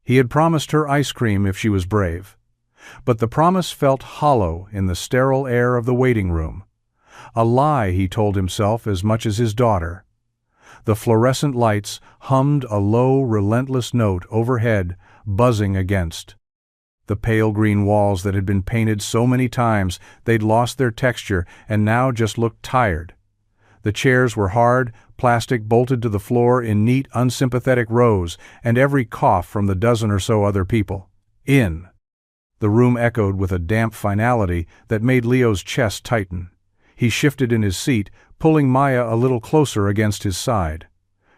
He had promised her ice cream if she was brave. But the promise felt hollow in the sterile air of the waiting room. A lie, he told himself, as much as his daughter. The fluorescent lights hummed a low, relentless note overhead, buzzing against the pale green walls that had been painted so many times they'd lost their texture and now just looked tired. The chairs were hard, plastic bolted to the floor in neat, unsympathetic rows, and every cough from the dozen or so other people. In. The room echoed with a damp finality that made Leo's chest tighten. He shifted in his seat, pulling Maya a little closer against his side.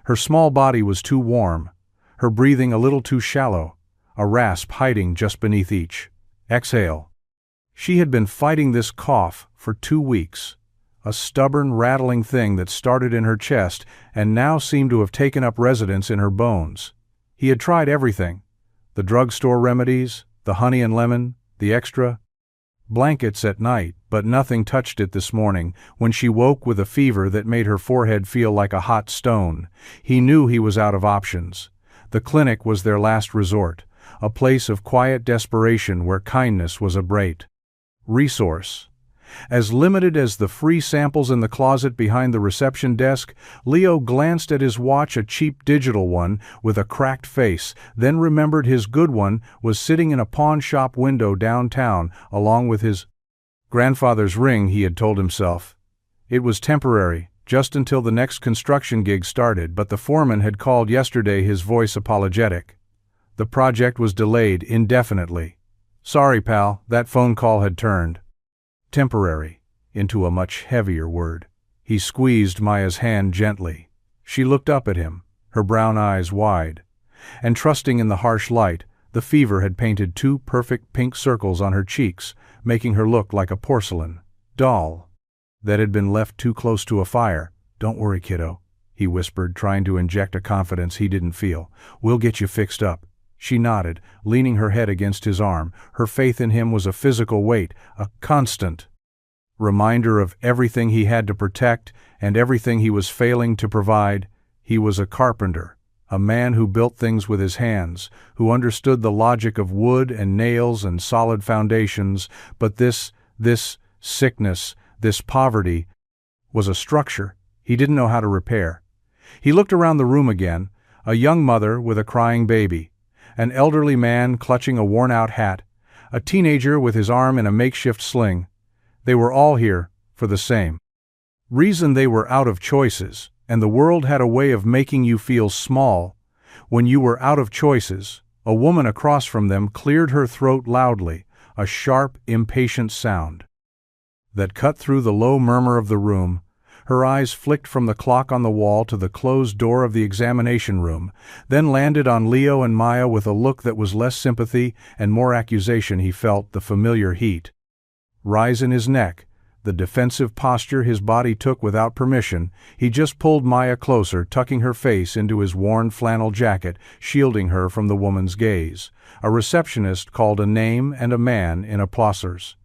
Her small body was too warm, her breathing a little too shallow, a rasp hiding just beneath each exhale. She had been fighting this cough for 2 weeks, a stubborn, rattling thing that started in her chest and now seemed to have taken up residence in her bones. He had tried everything: the drugstore remedies, the honey and lemon, the extra blankets at night, but nothing touched it this morning when she woke with a fever that made her forehead feel like a hot stone. He knew he was out of options. The clinic was their last resort, a place of quiet desperation where kindness was a great resource. As limited as the free samples in the closet behind the reception desk, Leo glanced at his watch, a cheap digital one with a cracked face, then remembered his good one was sitting in a pawn shop window downtown, along with his grandfather's ring, he had told himself. It was temporary, just until the next construction gig started, but the foreman had called yesterday, his voice apologetic. The project was delayed indefinitely. Sorry, pal, that phone call had turned temporary into a much heavier word. He squeezed Maya's hand gently. She looked up at him, her brown eyes wide. And trusting in the harsh light, the fever had painted 2 perfect pink circles on her cheeks, making her look like a porcelain doll that had been left too close to a fire. Don't worry, kiddo, he whispered, trying to inject a confidence he didn't feel. We'll get you fixed up. She nodded, leaning her head against his arm. Her faith in him was a physical weight, a constant reminder of everything he had to protect and everything he was failing to provide. He was a carpenter, a man who built things with his hands, who understood the logic of wood and nails and solid foundations, but this sickness, this poverty, was a structure he didn't know how to repair. He looked around the room again, a young mother with a crying baby, an elderly man clutching a worn-out hat, a teenager with his arm in a makeshift sling. They were all here for the same reason. They were out of choices, and the world had a way of making you feel small. When you were out of choices, a woman across from them cleared her throat loudly, a sharp, impatient sound that cut through the low murmur of the room. Her eyes flicked from the clock on the wall to the closed door of the examination room, then landed on Leo and Maya with a look that was less sympathy and more accusation. He felt the familiar heat rise in his neck, the defensive posture his body took without permission. He just pulled Maya closer, tucking her face into his worn flannel jacket, shielding her from the woman's gaze. A receptionist called a name, and a man in a Plosser's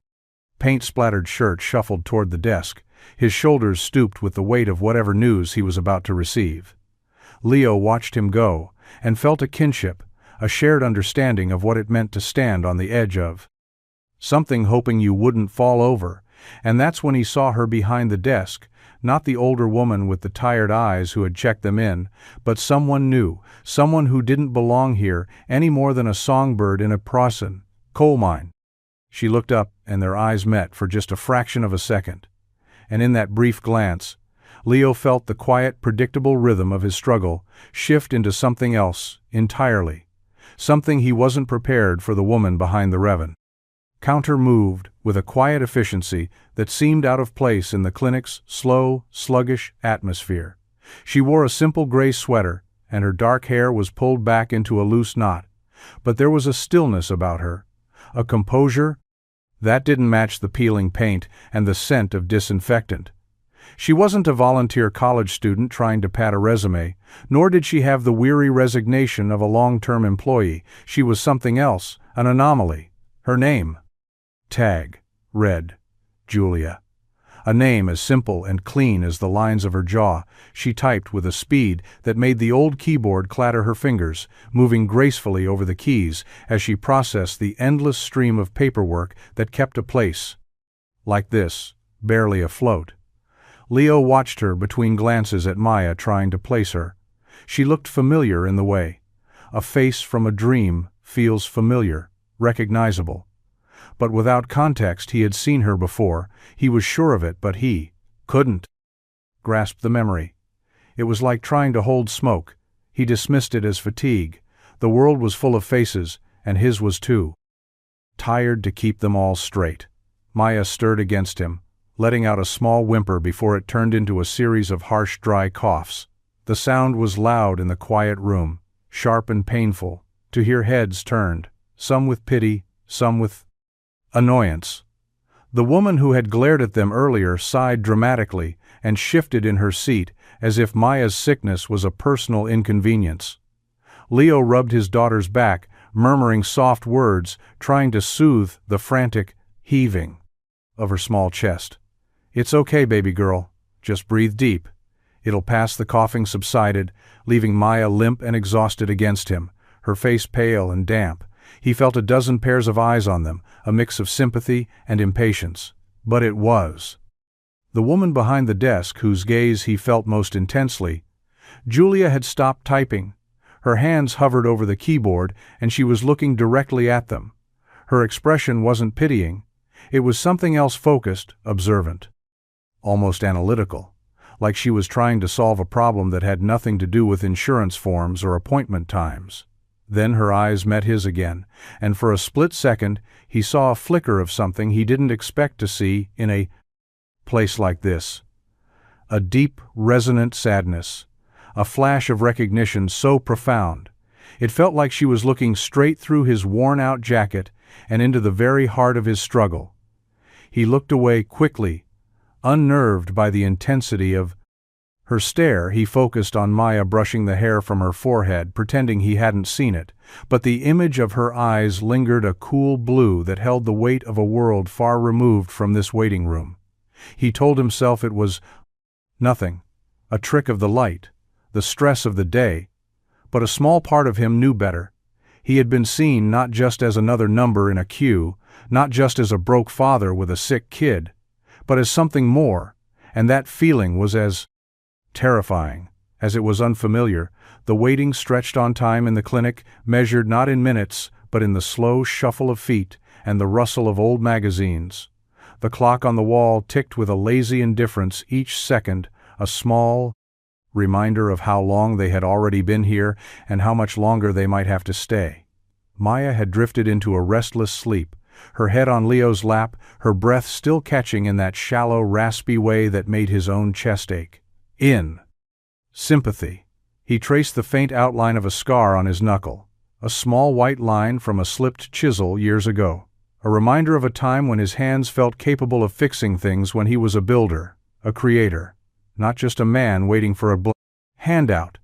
paint-splattered shirt shuffled toward the desk. His shoulders stooped with the weight of whatever news he was about to receive. Leo watched him go, and felt a kinship, a shared understanding of what it meant to stand on the edge of something, hoping you wouldn't fall over. And that's when he saw her behind the desk, not the older woman with the tired eyes who had checked them in, but someone new, someone who didn't belong here any more than a songbird in a Prossen coal mine. She looked up, and their eyes met for just a fraction of a second. And in that brief glance, Leo felt the quiet, predictable rhythm of his struggle shift into something else entirely, something he wasn't prepared for. The woman behind the Revan counter moved with a quiet efficiency that seemed out of place in the clinic's slow, sluggish atmosphere. She wore a simple gray sweater, and her dark hair was pulled back into a loose knot, but there was a stillness about her, a composure that didn't match the peeling paint and the scent of disinfectant. She wasn't a volunteer college student trying to pad a resume, nor did she have the weary resignation of a long-term employee. She was something else, an anomaly. Her name tag read Julia. A name as simple and clean as the lines of her jaw, she typed with a speed that made the old keyboard clatter her fingers, moving gracefully over the keys as she processed the endless stream of paperwork that kept a place. Like this, barely afloat. Leo watched her between glances at Maya trying to place her. She looked familiar in the way. A face from a dream feels familiar, recognizable. But without context, he had seen her before. He was sure of it, but he couldn't grasp the memory. It was like trying to hold smoke. He dismissed it as fatigue. The world was full of faces, and his was too. Tired to keep them all straight. Maya stirred against him, letting out a small whimper before it turned into a series of harsh, dry coughs. The sound was loud in the quiet room, sharp and painful, to hear heads turned, some with pity, some with annoyance. The woman who had glared at them earlier sighed dramatically and shifted in her seat as if Maya's sickness was a personal inconvenience. Leo rubbed his daughter's back, murmuring soft words, trying to soothe the frantic heaving of her small chest. "It's okay, baby girl. Just breathe deep." It'll pass. The coughing subsided, leaving Maya limp and exhausted against him, her face pale and damp. He felt a dozen pairs of eyes on them, a mix of sympathy and impatience. But it was the woman behind the desk whose gaze he felt most intensely. Julia had stopped typing. Her hands hovered over the keyboard, and she was looking directly at them. Her expression wasn't pitying. It was something else, focused, observant. Almost analytical, like she was trying to solve a problem that had nothing to do with insurance forms or appointment times. Then her eyes met his again, and for a split second he saw a flicker of something he didn't expect to see in a place like this. A deep, resonant sadness, a flash of recognition so profound. It felt like she was looking straight through his worn-out jacket and into the very heart of his struggle. He looked away quickly, unnerved by the intensity of her stare. He focused on Maya brushing the hair from her forehead, pretending he hadn't seen it, but the image of her eyes lingered, a cool blue that held the weight of a world far removed from this waiting room. He told himself it was nothing, a trick of the light, the stress of the day, but a small part of him knew better. He had been seen not just as another number in a queue, not just as a broke father with a sick kid, but as something more, and that feeling was as terrifying as it was unfamiliar. The waiting stretched on time in the clinic, measured not in minutes, but in the slow shuffle of feet and the rustle of old magazines. The clock on the wall ticked with a lazy indifference, each second a small reminder of how long they had already been here and how much longer they might have to stay. Maya had drifted into a restless sleep, her head on Leo's lap, her breath still catching in that shallow, raspy way that made his own chest ache. In sympathy, he traced the faint outline of a scar on his knuckle, a small white line from a slipped chisel years ago, a reminder of a time when his hands felt capable of fixing things, when he was a builder, a creator, not just a man waiting for a handout.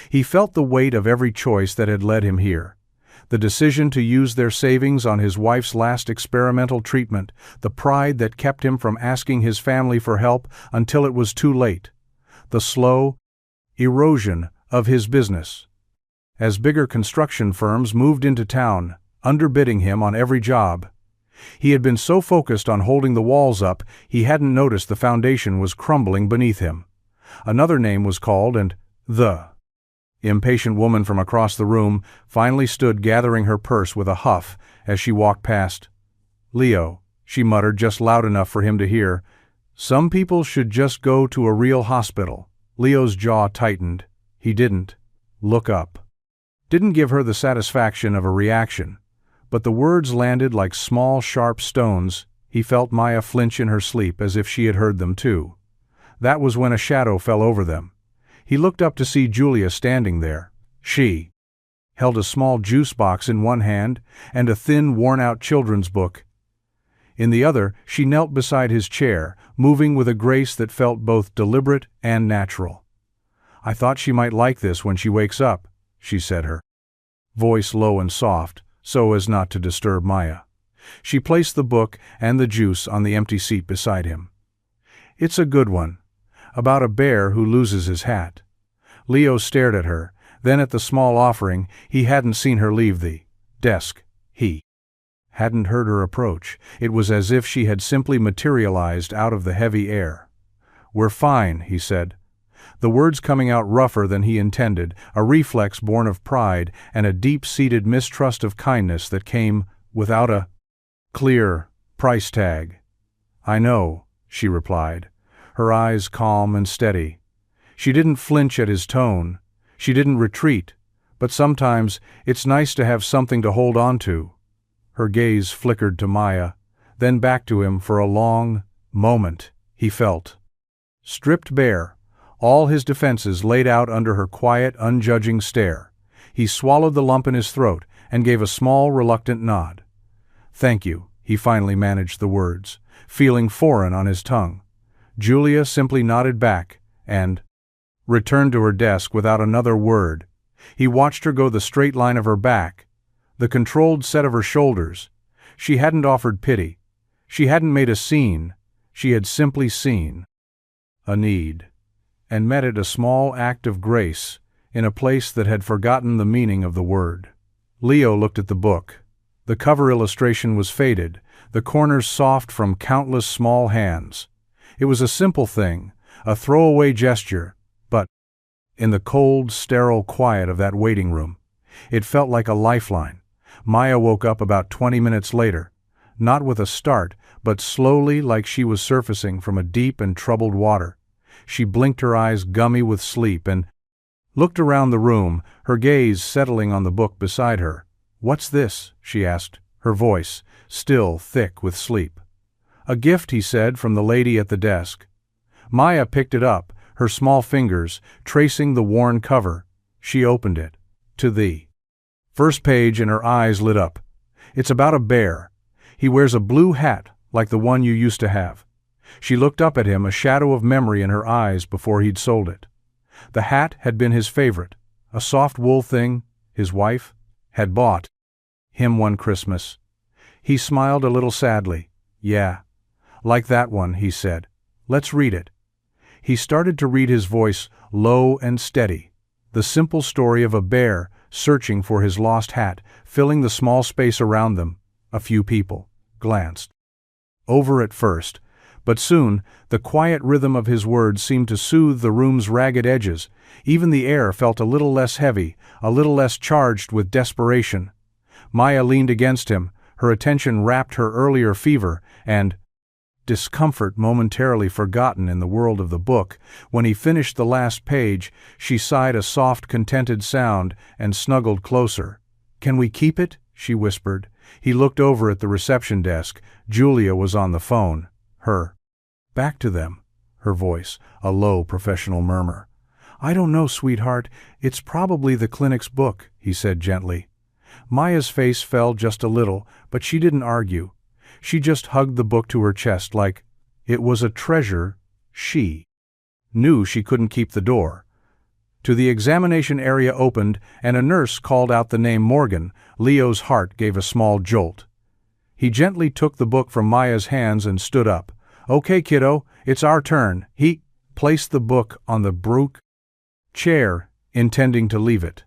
He felt the weight of every choice that had led him here. The decision to use their savings on his wife's last experimental treatment, the pride that kept him from asking his family for help until it was too late, the slow erosion of his business. As bigger construction firms moved into town, underbidding him on every job, he had been so focused on holding the walls up, he hadn't noticed the foundation was crumbling beneath him. Another name was called, and the impatient woman from across the room finally stood, gathering her purse with a huff as she walked past. "Leo," she muttered just loud enough for him to hear, "some people should just go to a real hospital." Leo's jaw tightened. He didn't look up. Didn't give her the satisfaction of a reaction, but the words landed like small, sharp stones. He felt Maya flinch in her sleep as if she had heard them too. That was when a shadow fell over them. He looked up to see Julia standing there. She held a small juice box in one hand and a thin, worn-out children's book. In the other, she knelt beside his chair, moving with a grace that felt both deliberate and natural. "I thought she might like this when she wakes up," she said, her voice low and soft, so as not to disturb Maya. She placed the book and the juice on the empty seat beside him. It's a good one. About a bear who loses his hat. Leo stared at her, then at the small offering. He hadn't seen her leave the desk. He hadn't heard her approach. It was as if she had simply materialized out of the heavy air. "We're fine," he said, the words coming out rougher than he intended, a reflex born of pride and a deep-seated mistrust of kindness that came without a clear price tag. "I know," she replied, her eyes calm and steady. She didn't flinch at his tone. She didn't retreat. But sometimes it's nice to have something to hold on to. Her gaze flickered to Maya, then back to him for a long moment. He felt stripped bare, all his defenses laid out under her quiet, unjudging stare. He swallowed the lump in his throat and gave a small, reluctant nod. "Thank you," he finally managed the words, feeling foreign on his tongue. Julia simply nodded back and returned to her desk without another word. He watched her go the straight line of her back, the controlled set of her shoulders. She hadn't offered pity. She hadn't made a scene. She had simply seen a need, and met it a small act of grace in a place that had forgotten the meaning of the word. Leo looked at the book. The cover illustration was faded, the corners soft from countless small hands. It was a simple thing, a throwaway gesture, but in the cold, sterile quiet of that waiting room, it felt like a lifeline. Maya woke up about 20 minutes later, not with a start, but slowly, like she was surfacing from a deep and troubled water. She blinked, her eyes gummy with sleep, and looked around the room, her gaze settling on the book beside her. "What's this?" she asked, her voice still thick with sleep. "A gift," he said, "from the lady at the desk." Maya picked it up, her small fingers tracing the worn cover. She opened it to the first page, and her eyes lit up. "It's about a bear. He wears a blue hat like the one you used to have." She looked up at him, a shadow of memory in her eyes before he'd sold it. The hat had been his favorite, a soft wool thing his wife had bought him one Christmas. He smiled a little sadly. "Yeah, like that one," he said. "Let's read it." He started to read, his voice low and steady. The simple story of a bear searching for his lost hat, filling the small space around them. A few people glanced over at first, but soon the quiet rhythm of his words seemed to soothe the room's ragged edges. Even the air felt a little less heavy, a little less charged with desperation. Maya leaned against him, her attention wrapped her earlier fever and discomfort momentarily forgotten in the world of the book. When he finished the last page, she sighed a soft, contented sound and snuggled closer. "Can we keep it?" she whispered. He looked over at the reception desk. Julia was on the phone. Her back to them, her voice a low, professional murmur. "I don't know, sweetheart. It's probably the clinic's book," he said gently. Maya's face fell just a little, but she didn't argue. She just hugged the book to her chest like it was a treasure. She knew she couldn't keep the door to the examination area opened, and a nurse called out the name Morgan. Leo's heart gave a small jolt. He gently took the book from Maya's hands and stood up. "Okay, kiddo, it's our turn." He placed the book on the brook chair, intending to leave it.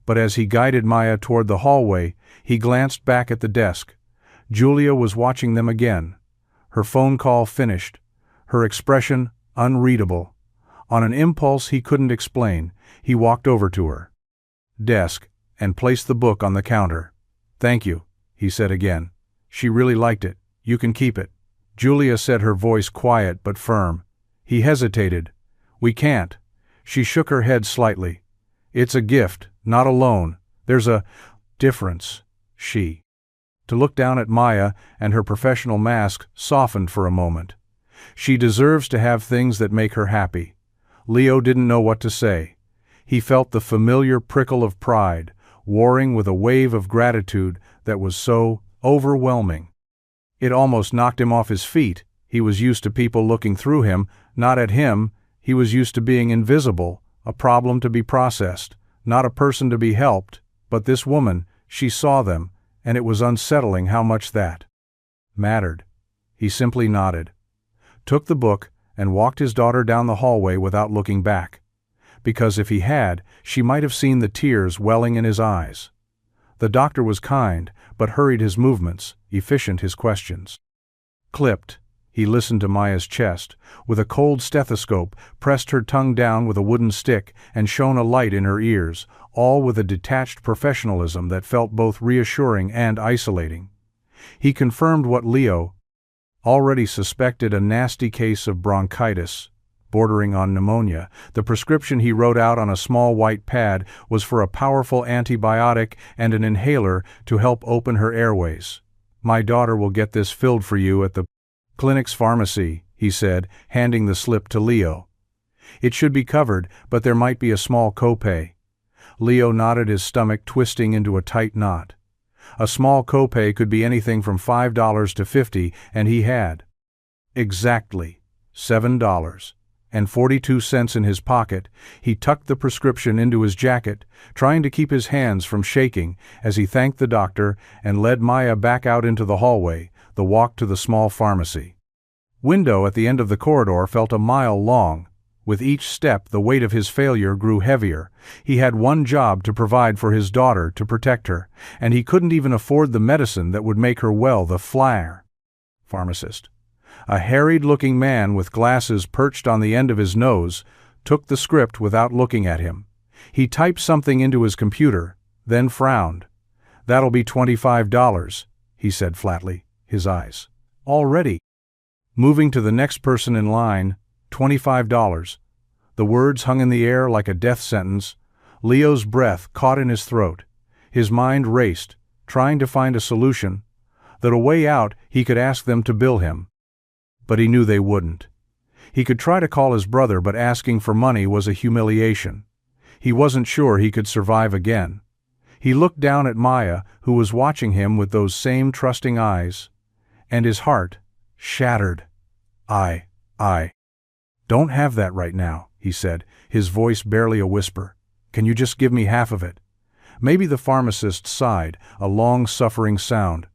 But as he guided Maya toward the hallway, he glanced back at the desk. Julia was watching them again. Her phone call finished, her expression unreadable. On an impulse he couldn't explain, he walked over to her desk and placed the book on the counter. "Thank you," he said again. "She really liked it. You can keep it." Julia said, her voice quiet but firm. He hesitated. "We can't." She shook her head slightly. "It's a gift, not a loan. There's a difference." She to look down at Maya, and her professional mask softened for a moment. "She deserves to have things that make her happy." Leo didn't know what to say. He felt the familiar prickle of pride, warring with a wave of gratitude that was so overwhelming. It almost knocked him off his feet. He was used to people looking through him, not at him. He was used to being invisible, a problem to be processed, not a person to be helped. But this woman, she saw them, and it was unsettling how much that mattered. He simply nodded, took the book, and walked his daughter down the hallway without looking back. Because if he had, she might have seen the tears welling in his eyes. The doctor was kind, but hurried his movements, efficient his questions. Clipped, he listened to Maya's chest, with a cold stethoscope, pressed her tongue down with a wooden stick, and shone a light in her ears, all with a detached professionalism that felt both reassuring and isolating. He confirmed what Leo already suspected: a nasty case of bronchitis, bordering on pneumonia. The prescription he wrote out on a small white pad was for a powerful antibiotic and an inhaler to help open her airways. "My daughter will get this filled for you at the clinic's pharmacy," he said, handing the slip to Leo. "It should be covered, but there might be a small copay." Leo nodded, his stomach twisting into a tight knot. A small copay could be anything from $5 to $50, and he had exactly $7.42 in his pocket. He tucked the prescription into his jacket, trying to keep his hands from shaking as he thanked the doctor and led Maya back out into the hallway, the walk to the small pharmacy. Window at the end of the corridor felt a mile long. With each step, the weight of his failure grew heavier. He had one job to provide for his daughter, to protect her, and he couldn't even afford the medicine that would make her well. The flyer pharmacist, a harried-looking man with glasses perched on the end of his nose, took the script without looking at him. He typed something into his computer, then frowned. "That'll be $25, he said flatly, his eyes already moving to the next person in line. $25. The words hung in the air like a death sentence. Leo's breath caught in his throat. His mind raced, trying to find a solution. That a way out, he could ask them to bill him. But he knew they wouldn't. He could try to call his brother, but asking for money was a humiliation. He wasn't sure he could survive again. He looked down at Maya, who was watching him with those same trusting eyes, and his heart shattered. I don't have that right now," he said, his voice barely a whisper. "Can you just give me half of it?" Maybe the pharmacist sighed, a long-suffering sound.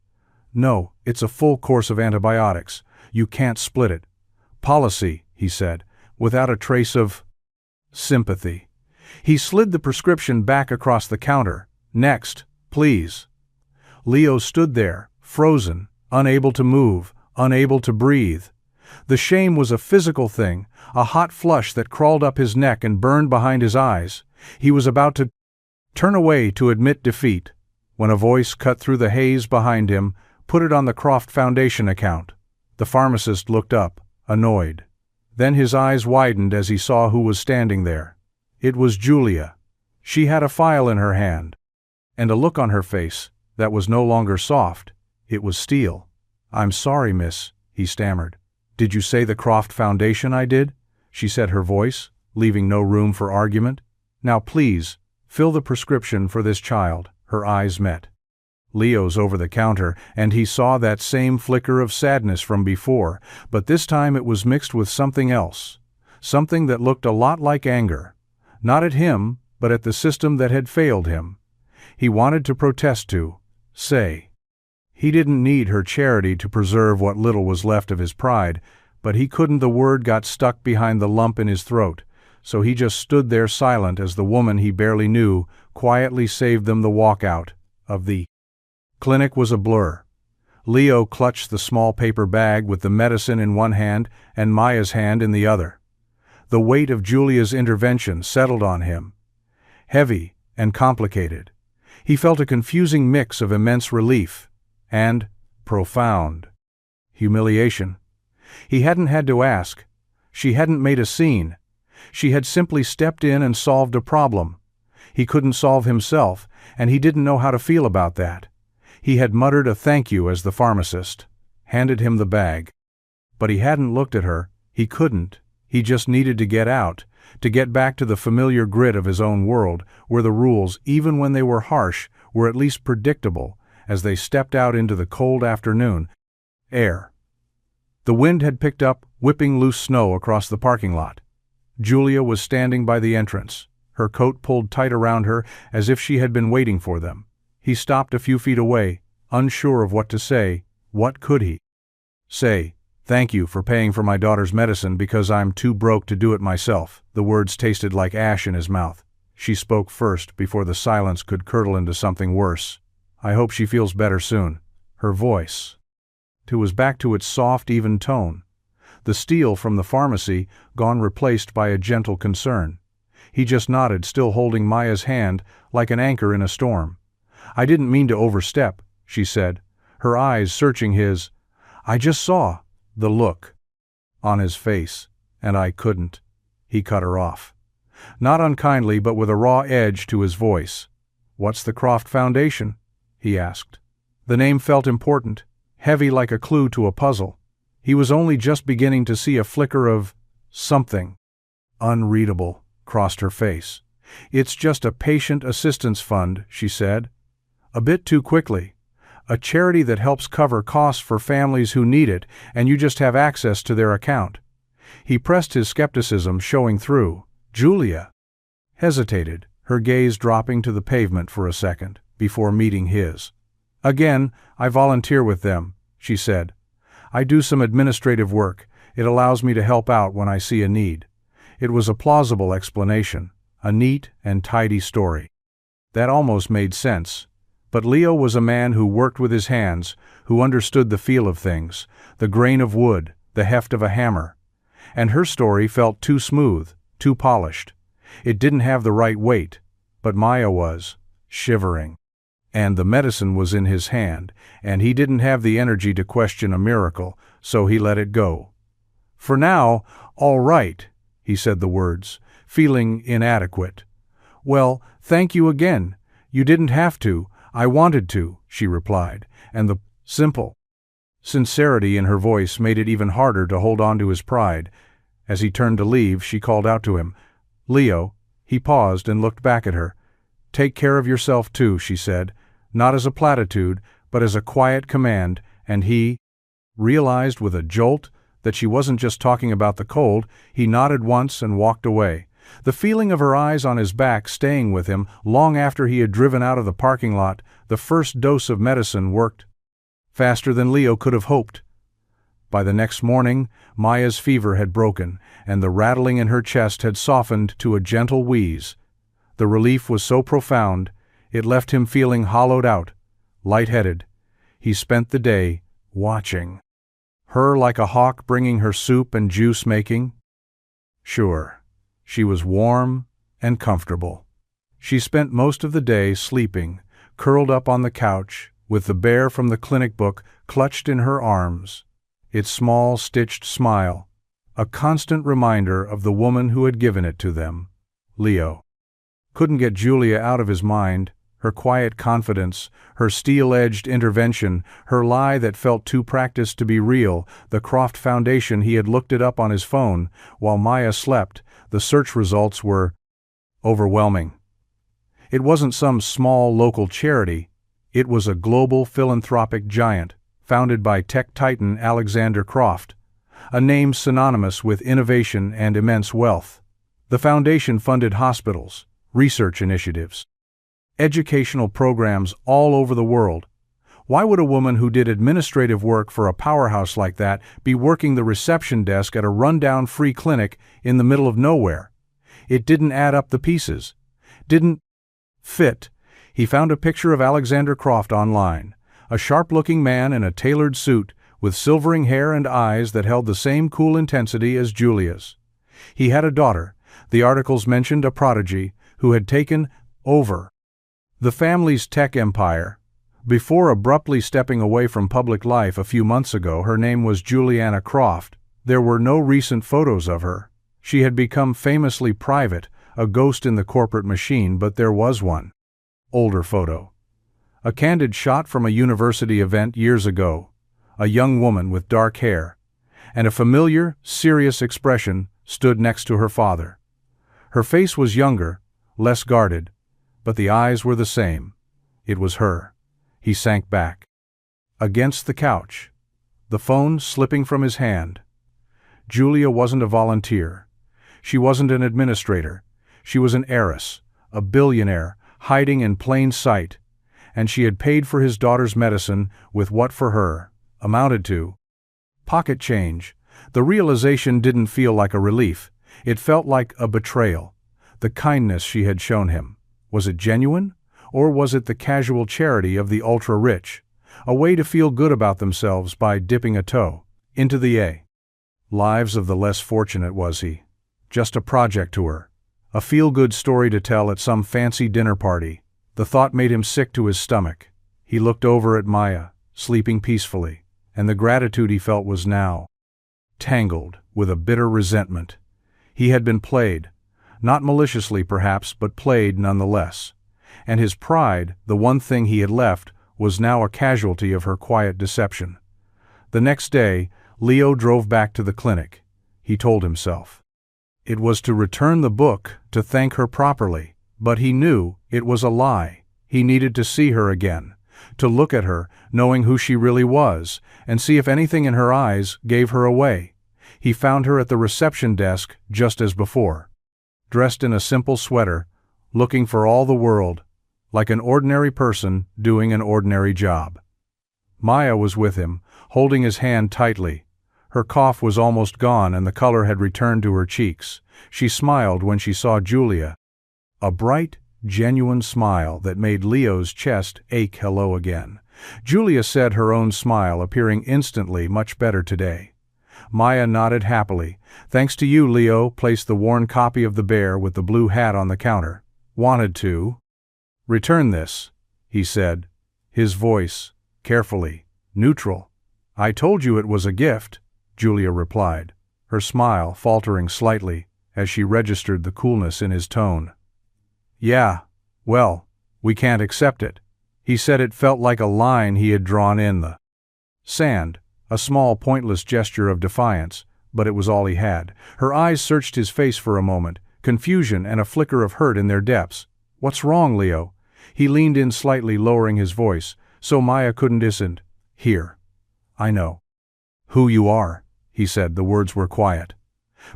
"No, it's a full course of antibiotics. You can't split it." "Policy," he said, without a trace of sympathy. He slid the prescription back across the counter. "Next, please." Leo stood there, frozen, unable to move, unable to breathe. The shame was a physical thing, a hot flush that crawled up his neck and burned behind his eyes. He was about to turn away to admit defeat, when a voice cut through the haze behind him. "Put it on the Croft Foundation account." The pharmacist looked up, annoyed. Then his eyes widened as he saw who was standing there. It was Julia. She had a file in her hand, and a look on her face that was no longer soft. It was steel. "I'm sorry, miss," he stammered. "Did you say the Croft Foundation?" "I did," she said, her voice leaving no room for argument. "Now please, fill the prescription for this child." Her eyes met Leo's over the counter, and he saw that same flicker of sadness from before, but this time it was mixed with something else, something that looked a lot like anger. Not at him, but at the system that had failed him. He wanted to protest, to say he didn't need her charity to preserve what little was left of his pride, but he couldn't. The word got stuck behind the lump in his throat, so he just stood there silent as the woman he barely knew quietly saved them. The walk out of the clinic was a blur. Leo clutched the small paper bag with the medicine in one hand and Maya's hand in the other. The weight of Julia's intervention settled on him, heavy and complicated. He felt a confusing mix of immense relief and profound humiliation. He hadn't had to ask. She hadn't made a scene. She had simply stepped in and solved a problem. He couldn't solve himself, and he didn't know how to feel about that. He had muttered a thank you as the pharmacist handed him the bag. But he hadn't looked at her. He couldn't. He just needed to get out, to get back to the familiar grit of his own world, where the rules, even when they were harsh, were at least predictable. As they stepped out into the cold afternoon air, the wind had picked up, whipping loose snow across the parking lot. Julia was standing by the entrance, her coat pulled tight around her as if she had been waiting for them. He stopped a few feet away, unsure of what to say. What could he say? "Thank you for paying for my daughter's medicine because I'm too broke to do it myself." The words tasted like ash in his mouth. She spoke first before the silence could curdle into something worse. "I hope she feels better soon." Her voice, too, was back to its soft, even tone. The steel from the pharmacy gone, replaced by a gentle concern. He just nodded, still holding Maya's hand like an anchor in a storm. "I didn't mean to overstep," she said, her eyes searching his. "I just saw the look on his face, and I couldn't." He cut her off. Not unkindly, but with a raw edge to his voice. "What's the Croft Foundation?" he asked. The name felt important, heavy like a clue to a puzzle. He was only just beginning to see a flicker of something unreadable crossed her face. "It's just a patient assistance fund," she said. A bit too quickly. "A charity that helps cover costs for families who need it, and you just have access to their account." He pressed his skepticism showing through. Julia hesitated, her gaze dropping to the pavement for a second, before meeting his. "Again, I volunteer with them," she said. "I do some administrative work. It allows me to help out when I see a need." It was a plausible explanation, a neat and tidy story. That almost made sense. But Leo was a man who worked with his hands, who understood the feel of things, the grain of wood, the heft of a hammer. And her story felt too smooth, too polished. It didn't have the right weight, but Maya was shivering. And the medicine was in his hand, and he didn't have the energy to question a miracle, so he let it go. "For now, all right," he said the words, feeling inadequate. "Well, thank you again. You didn't have to. I wanted to," she replied, and the simple sincerity in her voice made it even harder to hold on to his pride. As he turned to leave, she called out to him, "Leo." He paused and looked back at her. "Take care of yourself too," she said, not as a platitude, but as a quiet command, and he realized with a jolt that she wasn't just talking about the cold. He nodded once and walked away, the feeling of her eyes on his back staying with him long after he had driven out of the parking lot. The first dose of medicine worked faster than Leo could have hoped. By the next morning, Maya's fever had broken, and the rattling in her chest had softened to a gentle wheeze. The relief was so profound, it left him feeling hollowed out, lightheaded. He spent the day watching her like a hawk bringing her soup and juice making. Sure, she was warm and comfortable. She spent most of the day sleeping, curled up on the couch, with the bear from the clinic book clutched in her arms. Its small, stitched smile, a constant reminder of the woman who had given it to them. Leo couldn't get Julia out of his mind, her quiet confidence, her steel-edged intervention, her lie that felt too practiced to be real. The Croft Foundation, he had looked it up on his phone. While Maya slept, the search results were overwhelming. It wasn't some small local charity. It was a global philanthropic giant, founded by tech titan Alexander Croft, a name synonymous with innovation and immense wealth. The foundation funded hospitals, research initiatives, educational programs all over the world. Why would a woman who did administrative work for a powerhouse like that be working the reception desk at a rundown free clinic in the middle of nowhere? It didn't add up, the pieces didn't fit. He found a picture of Alexander Croft online, a sharp-looking man in a tailored suit with silvering hair and eyes that held the same cool intensity as Julia's. He had a daughter. The articles mentioned a prodigy who had taken over the family's tech empire. Before abruptly stepping away from public life a few months ago, her name was Juliana Croft. There were no recent photos of her. She had become famously private, a ghost in the corporate machine, but there was one older photo. A candid shot from a university event years ago. A young woman with dark hair and a familiar, serious expression stood next to her father. Her face was younger, less guarded, but the eyes were the same. It was her. He sank back against the couch, the phone slipping from his hand. Julia wasn't a volunteer. She wasn't an administrator. She was an heiress, a billionaire, hiding in plain sight, and she had paid for his daughter's medicine with what for her amounted to Pocket change. The realization didn't feel like a relief. It felt like a betrayal. The kindness she had shown him. Was it genuine? Or was it the casual charity of the ultra-rich? A way to feel good about themselves by dipping a toe into the lives of the less fortunate, was he? Just a project to her. A feel-good story to tell at some fancy dinner party. The thought made him sick to his stomach. He looked over at Maya, sleeping peacefully, and the gratitude he felt was now tangled with a bitter resentment. He had been played, not maliciously perhaps, but played nonetheless. And his pride, the one thing he had left, was now a casualty of her quiet deception. The next day, Leo drove back to the clinic. He told himself. It was to return the book, to thank her properly, but he knew it was a lie. He needed to see her again, to look at her, knowing who she really was, and see if anything in her eyes gave her away. He found her at the reception desk just as before, dressed in a simple sweater, looking for all the world like an ordinary person doing an ordinary job. Maya was with him, holding his hand tightly. Her cough was almost gone and the color had returned to her cheeks. She smiled when she saw Julia. A bright, genuine smile that made Leo's chest ache hello again. Julia said, her own smile appearing instantly much better today. Maya nodded happily. Thanks to you, Leo placed the worn copy of The Bear with the blue hat on the counter. Wanted to return this, he said, his voice, carefully, neutral. I told you it was a gift, Julia replied, her smile faltering slightly as she registered the coolness in his tone. Yeah, well, we can't accept it. He said it felt like a line he had drawn in the sand, a small pointless gesture of defiance, but it was all he had. Her eyes searched his face for a moment, confusion and a flicker of hurt in their depths. What's wrong, Leo? He leaned in slightly, lowering his voice, so Maya couldn't listen. Here. I know who you are, he said. The words were quiet,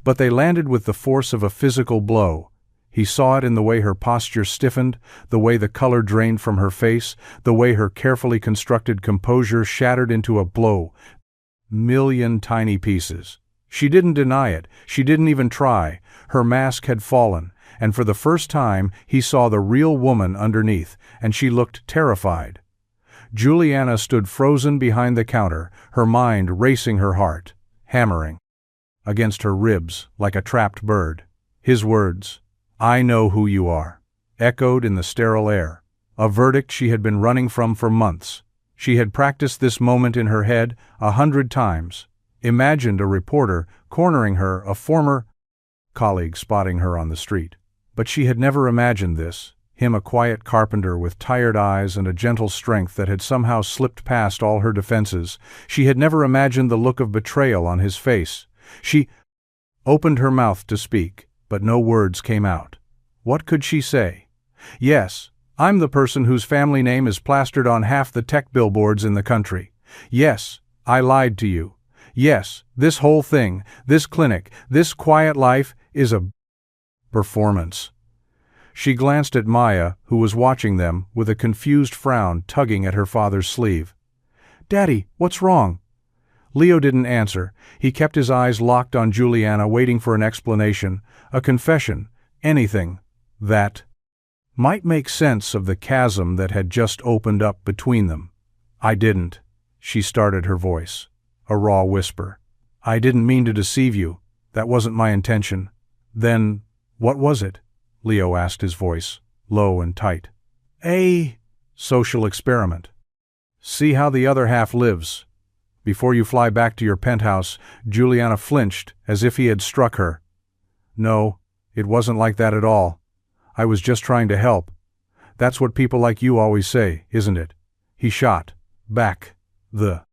but they landed with the force of a physical blow. He saw it in the way her posture stiffened, the way the color drained from her face, the way her carefully constructed composure shattered into a million tiny pieces. She didn't deny it. She didn't even try. Her mask had fallen, and for the first time he saw the real woman underneath, and she looked terrified. Juliana stood frozen behind the counter, her mind racing, her heart hammering against her ribs like a trapped bird. His words, I know who you are, echoed in the sterile air, a verdict she had been running from for months. She had practiced this moment in her head 100 times, imagined a reporter cornering her, a former colleague spotting her on the street. But she had never imagined this, him, a quiet carpenter with tired eyes and a gentle strength that had somehow slipped past all her defenses. She had never imagined the look of betrayal on his face. She opened her mouth to speak, but no words came out. What could she say? Yes, I'm the person whose family name is plastered on half the tech billboards in the country. Yes, I lied to you. Yes, this whole thing, this clinic, this quiet life is a performance. She glanced at Maya, who was watching them, with a confused frown tugging at her father's sleeve. Daddy, what's wrong? Leo didn't answer. He kept his eyes locked on Juliana, waiting for an explanation, a confession, anything that might make sense of the chasm that had just opened up between them. I didn't, she started, her voice a raw whisper. I didn't mean to deceive you. That wasn't my intention. Then, what was it? Leo asked, his voice low and tight. A social experiment. See how the other half lives. Before you fly back to your penthouse. Juliana flinched, as if he had struck her. No, it wasn't like that at all. I was just trying to help. That's what people like you always say, isn't it? He shot back, the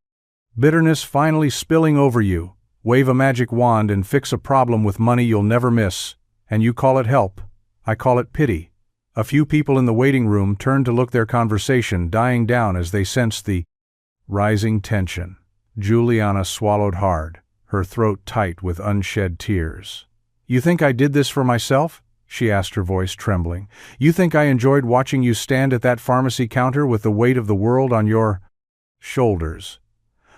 bitterness finally spilling over you. Wave a magic wand and fix a problem with money you'll never miss. And you call it help. I call it pity. A few people in the waiting room turned to look, their conversation dying down as they sensed the rising tension. Juliana swallowed hard, her throat tight with unshed tears. You think I did this for myself? She asked, her voice trembling. You think I enjoyed watching you stand at that pharmacy counter with the weight of the world on your shoulders?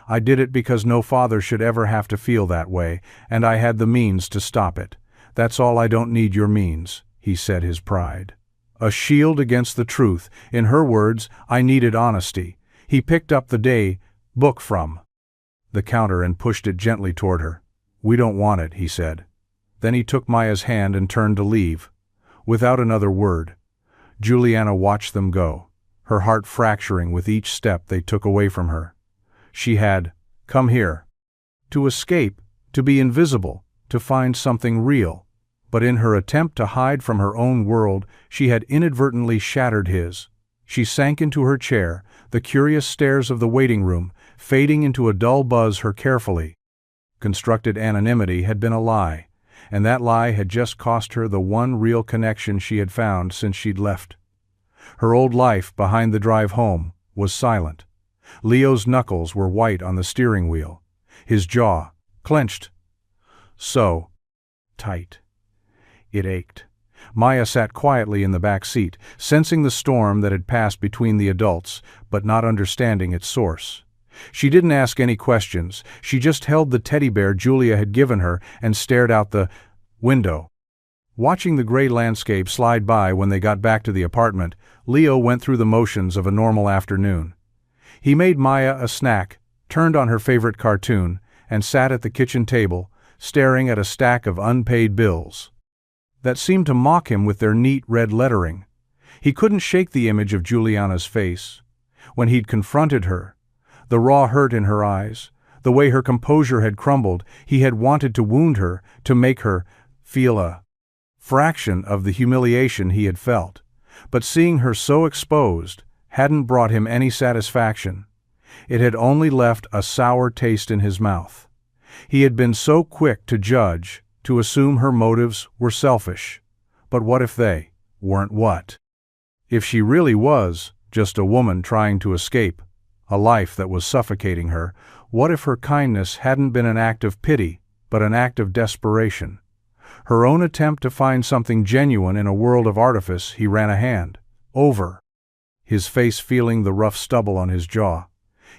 I did it because no father should ever have to feel that way, and I had the means to stop it. That's all. I don't need your means," he said, his pride a shield against the truth. In her words, I needed honesty. He picked up the day book from the counter and pushed it gently toward her. "We don't want it," he said. Then he took Maya's hand and turned to leave. Without another word, Juliana watched them go, her heart fracturing with each step they took away from her. She had come here to escape, to be invisible, to find something real. But in her attempt to hide from her own world, she had inadvertently shattered his. She sank into her chair, the curious stares of the waiting room fading into a dull buzz. Her carefully constructed anonymity had been a lie, and that lie had just cost her the one real connection she had found since she'd left. Her old life behind the drive home was silent. Leo's knuckles were white on the steering wheel, his jaw clenched so tight it ached. Maya sat quietly in the back seat, sensing the storm that had passed between the adults, but not understanding its source. She didn't ask any questions. She just held the teddy bear Julia had given her and stared out the window. Watching the gray landscape slide by when they got back to the apartment, Leo went through the motions of a normal afternoon. He made Maya a snack, turned on her favorite cartoon, and sat at the kitchen table, staring at a stack of unpaid bills that seemed to mock him with their neat red lettering. He couldn't shake the image of Juliana's face. When he'd confronted her, the raw hurt in her eyes, the way her composure had crumbled, he had wanted to wound her, to make her feel a fraction of the humiliation he had felt. But seeing her so exposed hadn't brought him any satisfaction. It had only left a sour taste in his mouth. He had been so quick to judge, to assume her motives were selfish. But what if they weren't? What if she really was just a woman trying to escape a life that was suffocating her? What if her kindness hadn't been an act of pity, but an act of desperation? Her own attempt to find something genuine in a world of artifice. He ran a hand over his face, feeling the rough stubble on his jaw.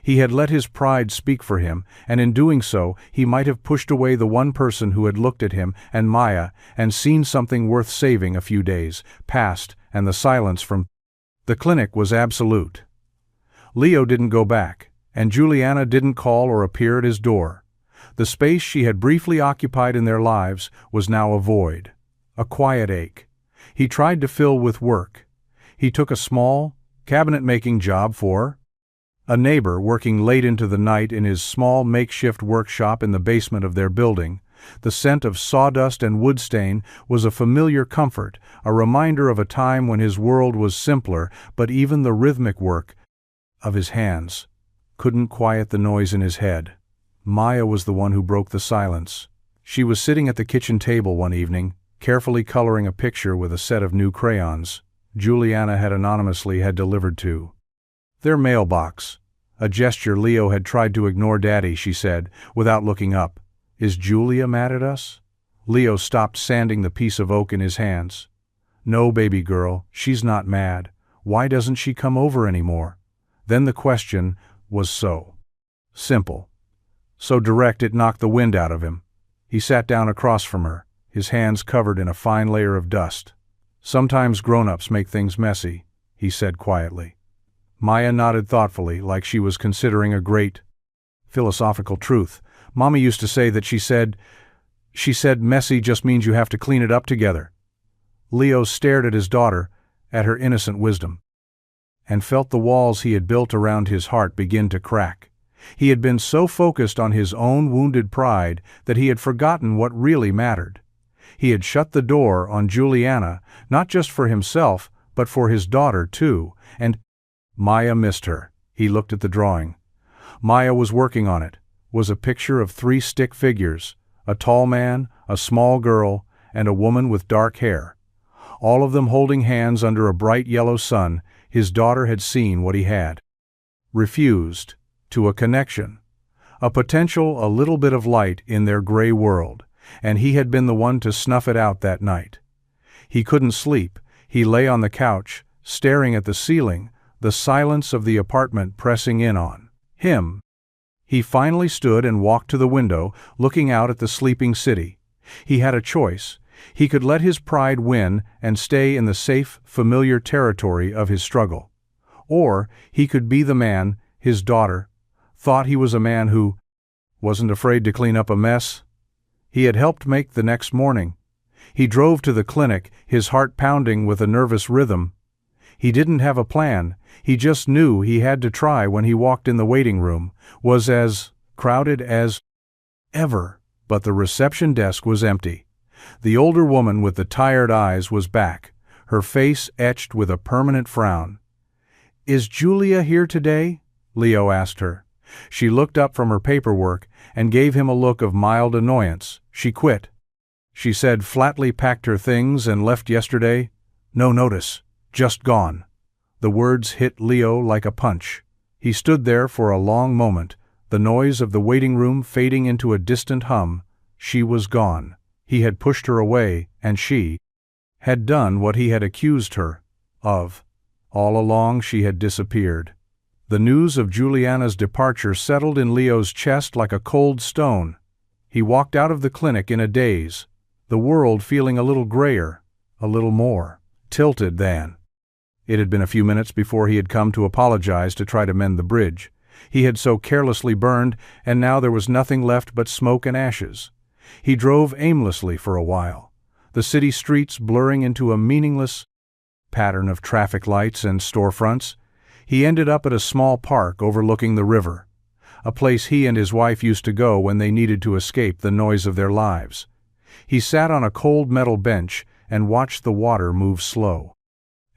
He had let his pride speak for him, and in doing so, he might have pushed away the one person who had looked at him and Maya and seen something worth saving. A few days passed, and the silence from the clinic was absolute. Leo didn't go back, and Juliana didn't call or appear at his door. The space she had briefly occupied in their lives was now a void, a quiet ache. He tried to fill with work. He took a small, cabinet-making job for a neighbor, working late into the night in his small makeshift workshop in the basement of their building. The scent of sawdust and wood stain was a familiar comfort, a reminder of a time when his world was simpler, but even the rhythmic work of his hands couldn't quiet the noise in his head. Maya was the one who broke the silence. She was sitting at the kitchen table one evening, carefully coloring a picture with a set of new crayons Juliana had anonymously had delivered to their mailbox. A gesture Leo had tried to ignore. "Daddy," she said, without looking up. "Is Julia mad at us?" Leo stopped sanding the piece of oak in his hands. "No, baby girl, she's not mad. Why doesn't she come over anymore?" Then the question was so simple, so direct it knocked the wind out of him. He sat down across from her, his hands covered in a fine layer of dust. "Sometimes grown-ups make things messy," he said quietly. Maya nodded thoughtfully, like she was considering a great philosophical truth. "Mommy used to say that she said messy just means you have to clean it up together." Leo stared at his daughter, at her innocent wisdom, and felt the walls he had built around his heart begin to crack. He had been so focused on his own wounded pride that he had forgotten what really mattered. He had shut the door on Juliana, not just for himself, but for his daughter too, and Maya missed her. He looked at the drawing. Maya was working on it, was a picture of 3 stick figures, a tall man, a small girl, and a woman with dark hair. All of them holding hands under a bright yellow sun. His daughter had seen what he had refused, to a connection, a potential, a little bit of light in their gray world, and he had been the one to snuff it out that night. He couldn't sleep. He lay on the couch, staring at the ceiling, the silence of the apartment pressing in on him. He finally stood and walked to the window, looking out at the sleeping city. He had a choice. He could let his pride win and stay in the safe, familiar territory of his struggle. Or he could be the man his daughter thought he was, a man who wasn't afraid to clean up a mess he had helped make the next morning. He drove to the clinic, his heart pounding with a nervous rhythm. He didn't have a plan, he just knew he had to try. When he walked in, the waiting room was as crowded as ever, but the reception desk was empty. The older woman with the tired eyes was back, her face etched with a permanent frown. "Is Julia here today?" Leo asked her. She looked up from her paperwork and gave him a look of mild annoyance. "She quit," she said flatly. "Packed her things and left yesterday. No notice. Just gone." The words hit Leo like a punch. He stood there for a long moment, the noise of the waiting room fading into a distant hum. She was gone. He had pushed her away, and she had done what he had accused her of. All along she had disappeared. The news of Juliana's departure settled in Leo's chest like a cold stone. He walked out of the clinic in a daze, the world feeling a little grayer, a little more tilted than it had been a few minutes before he had come to apologize, to try to mend the bridge he had so carelessly burned, and now there was nothing left but smoke and ashes. He drove aimlessly for a while, the city streets blurring into a meaningless pattern of traffic lights and storefronts. He ended up at a small park overlooking the river, a place he and his wife used to go when they needed to escape the noise of their lives. He sat on a cold metal bench and watched the water move slow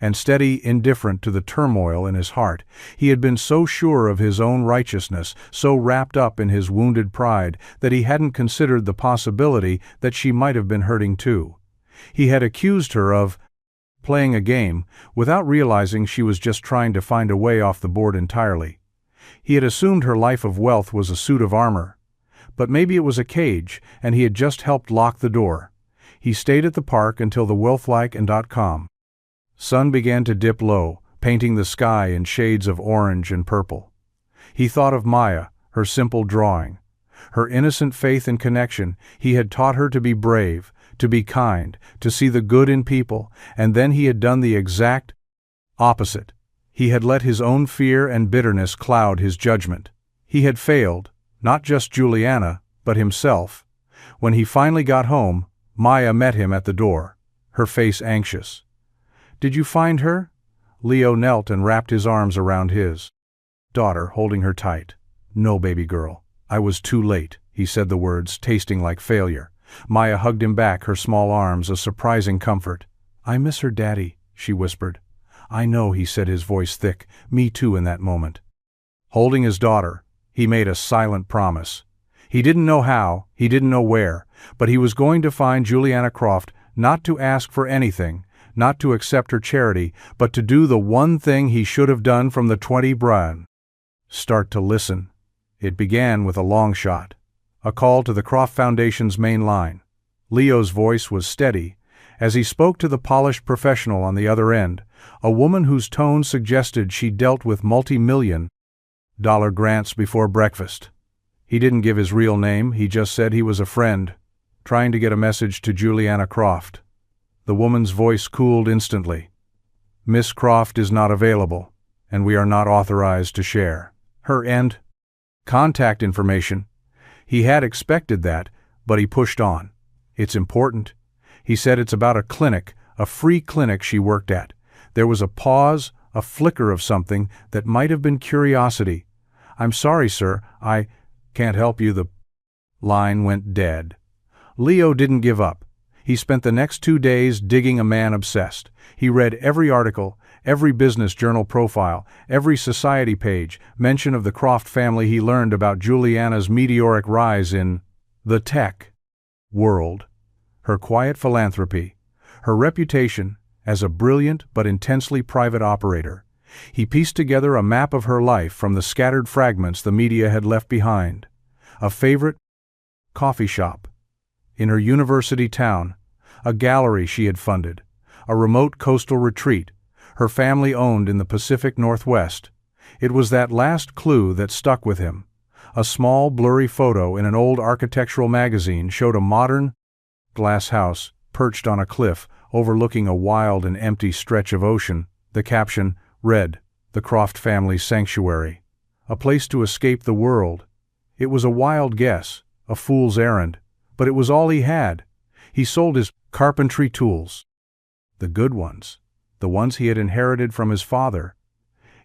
and steady, indifferent to the turmoil in his heart. He had been so sure of his own righteousness, so wrapped up in his wounded pride, that he hadn't considered the possibility that she might have been hurting too. He had accused her of playing a game, without realizing she was just trying to find a way off the board entirely. He had assumed her life of wealth was a suit of armor. But maybe it was a cage, and he had just helped lock the door. He stayed at the park until the wealthlike.com sun began to dip low, painting the sky in shades of orange and purple. He thought of Maya, her simple drawing, her innocent faith and connection. He had taught her to be brave, to be kind, to see the good in people, and then he had done the exact opposite. He had let his own fear and bitterness cloud his judgment. He had failed, not just Juliana, but himself. When he finally got home, Maya met him at the door, her face anxious. "Did you find her?" Leo knelt and wrapped his arms around his daughter, holding her tight. "No, baby girl. I was too late," he said, the words tasting like failure. Maya hugged him back, her small arms a surprising comfort. "I miss her, Daddy," she whispered. "I know," he said, his voice thick. "Me too," in that moment. Holding his daughter, he made a silent promise. He didn't know how, he didn't know where, but he was going to find Juliana Croft, not to ask for anything, not to accept her charity, but to do the one thing he should have done from the 20 Brian. Start to listen. It began with a long shot. A call to the Croft Foundation's main line. Leo's voice was steady as he spoke to the polished professional on the other end, a woman whose tone suggested she dealt with multi-million-dollar grants before breakfast. He didn't give his real name, he just said he was a friend, trying to get a message to Juliana Croft. The woman's voice cooled instantly. "Miss Croft is not available, and we are not authorized to share her contact information." He had expected that, but he pushed on. "It's important." He said, "It's about a clinic, a free clinic she worked at." There was a pause, a flicker of something that might have been curiosity. "I'm sorry, sir, I can't help you." The line went dead. Leo didn't give up. He spent the next 2 days digging, a man obsessed. He read every article, every business journal profile, every society page, mention of the Croft family. He learned about Juliana's meteoric rise in the tech world, her quiet philanthropy, her reputation as a brilliant but intensely private operator. He pieced together a map of her life from the scattered fragments the media had left behind. A favorite coffee shop in her university town, a gallery she had funded, a remote coastal retreat her family owned in the Pacific Northwest. It was that last clue that stuck with him. A small, blurry photo in an old architectural magazine showed a modern glass house perched on a cliff overlooking a wild and empty stretch of ocean. The caption read, "The Croft Family Sanctuary. A place to escape the world." It was a wild guess, a fool's errand, but it was all he had. He sold his carpentry tools. The good ones, the ones he had inherited from his father.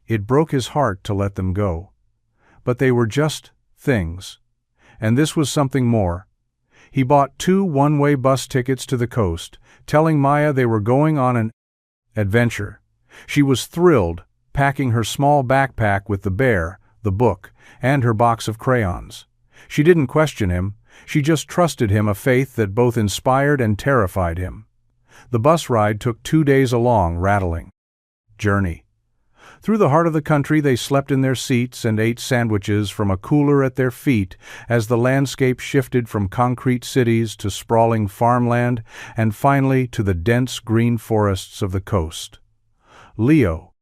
It broke his heart to let them go. But they were just things. And this was something more. He bought 2 one-way bus tickets to the coast, telling Maya they were going on an adventure. She was thrilled, packing her small backpack with the bear, the book, and her box of crayons. She didn't question him, she just trusted him, a faith that both inspired and terrified him. The bus ride took 2 days, a long, rattling journey. Through the heart of the country they slept in their seats and ate sandwiches from a cooler at their feet as the landscape shifted from concrete cities to sprawling farmland and finally to the dense green forests of the coast. Leo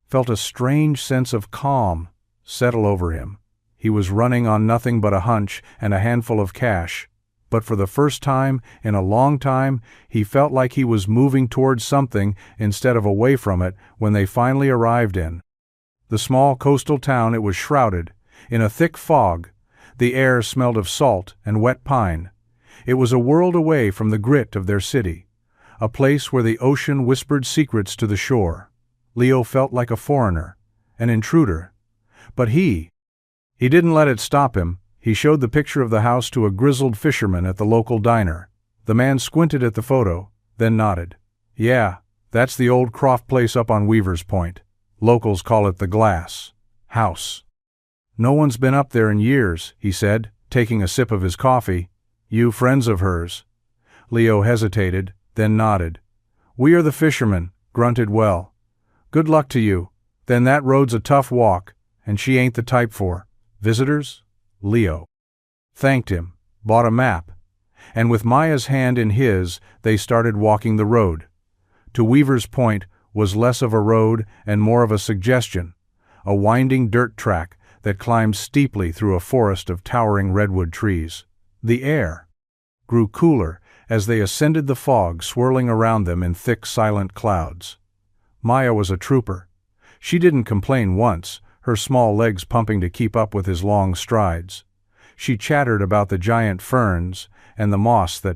felt a strange sense of calm settle over him. He was running on nothing but a hunch and a handful of cash, but for the first time in a long time he felt like he was moving towards something instead of away from it. When they finally arrived in the small coastal town, it was shrouded in a thick fog. The air smelled of salt and wet pine. It was a world away from the grit of their city, a place where the ocean whispered secrets to the shore. Leo felt like a foreigner, an intruder. But he didn't let it stop him. He showed the picture of the house to a grizzled fisherman at the local diner. The man squinted at the photo, then nodded. "Yeah, that's the old Croft place up on Weaver's Point. Locals call it the Glass House." "No one's been up there in years," he said, taking a sip of his coffee. "You friends of hers?" Leo hesitated, then nodded. "We are the fishermen," grunted. "Well, good luck to you. Then that road's a tough walk, and she ain't the type for visitors." Leo thanked him, bought a map, and with Maya's hand in his, they started walking the road. To Weaver's Point was less of a road and more of a suggestion, a winding dirt track that climbed steeply through a forest of towering redwood trees. The air grew cooler as they ascended the fog swirling around them in thick, silent clouds. Maya was a trooper. She didn't complain once, her small legs pumping to keep up with his long strides. She chattered about the giant ferns and the moss that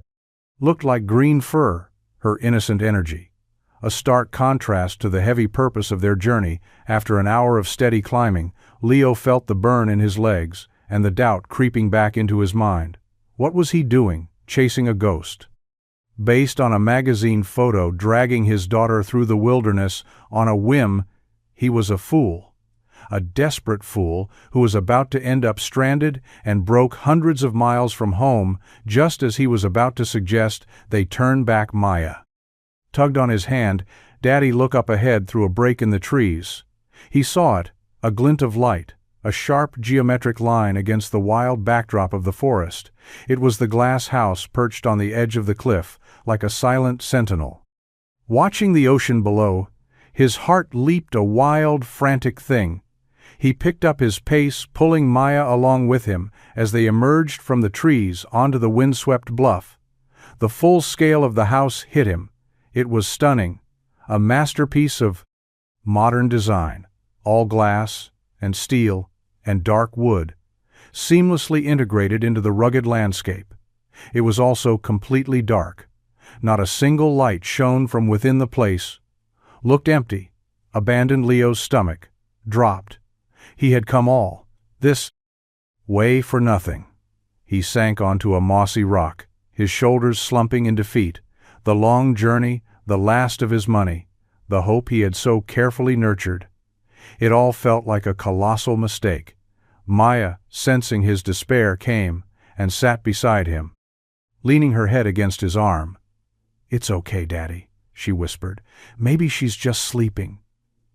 looked like green fur, her innocent energy. A stark contrast to the heavy purpose of their journey. After an hour of steady climbing, Leo felt the burn in his legs and the doubt creeping back into his mind. What was he doing, chasing a ghost? Based on a magazine photo, dragging his daughter through the wilderness on a whim? He was a fool. A desperate fool who was about to end up stranded and broke hundreds of miles from home. Just as he was about to suggest they turn back, Maya tugged on his hand. "Daddy, look up ahead through a break in the trees." He saw it, a glint of light, a sharp geometric line against the wild backdrop of the forest. It was the glass house perched on the edge of the cliff, like a silent sentinel. Watching the ocean below, his heart leaped a wild, frantic thing. He picked up his pace, pulling Maya along with him as they emerged from the trees onto the windswept bluff. The full scale of the house hit him. It was stunning, a masterpiece of modern design, all glass and steel and dark wood, seamlessly integrated into the rugged landscape. It was also completely dark. Not a single light shone from within the place. Looked empty, abandoned. Leo's stomach dropped. He had come all this way for nothing. He sank onto a mossy rock, his shoulders slumping in defeat. The long journey, the last of his money, the hope he had so carefully nurtured. It all felt like a colossal mistake. Maya, sensing his despair, came and sat beside him, leaning her head against his arm. "It's okay, Daddy," she whispered. "Maybe she's just sleeping."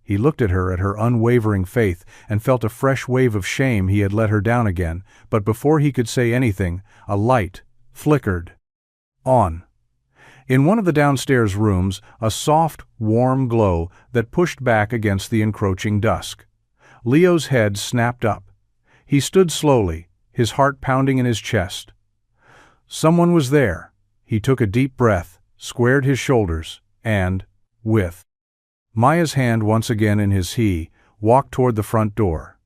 He looked at her unwavering faith, and felt a fresh wave of shame he had let her down again. But before he could say anything, a light flickered on. In one of the downstairs rooms, a soft, warm glow that pushed back against the encroaching dusk. Leo's head snapped up. He stood slowly, his heart pounding in his chest. Someone was there. He took a deep breath, squared his shoulders, and, with Maya's hand once again in his, he walked toward the front door.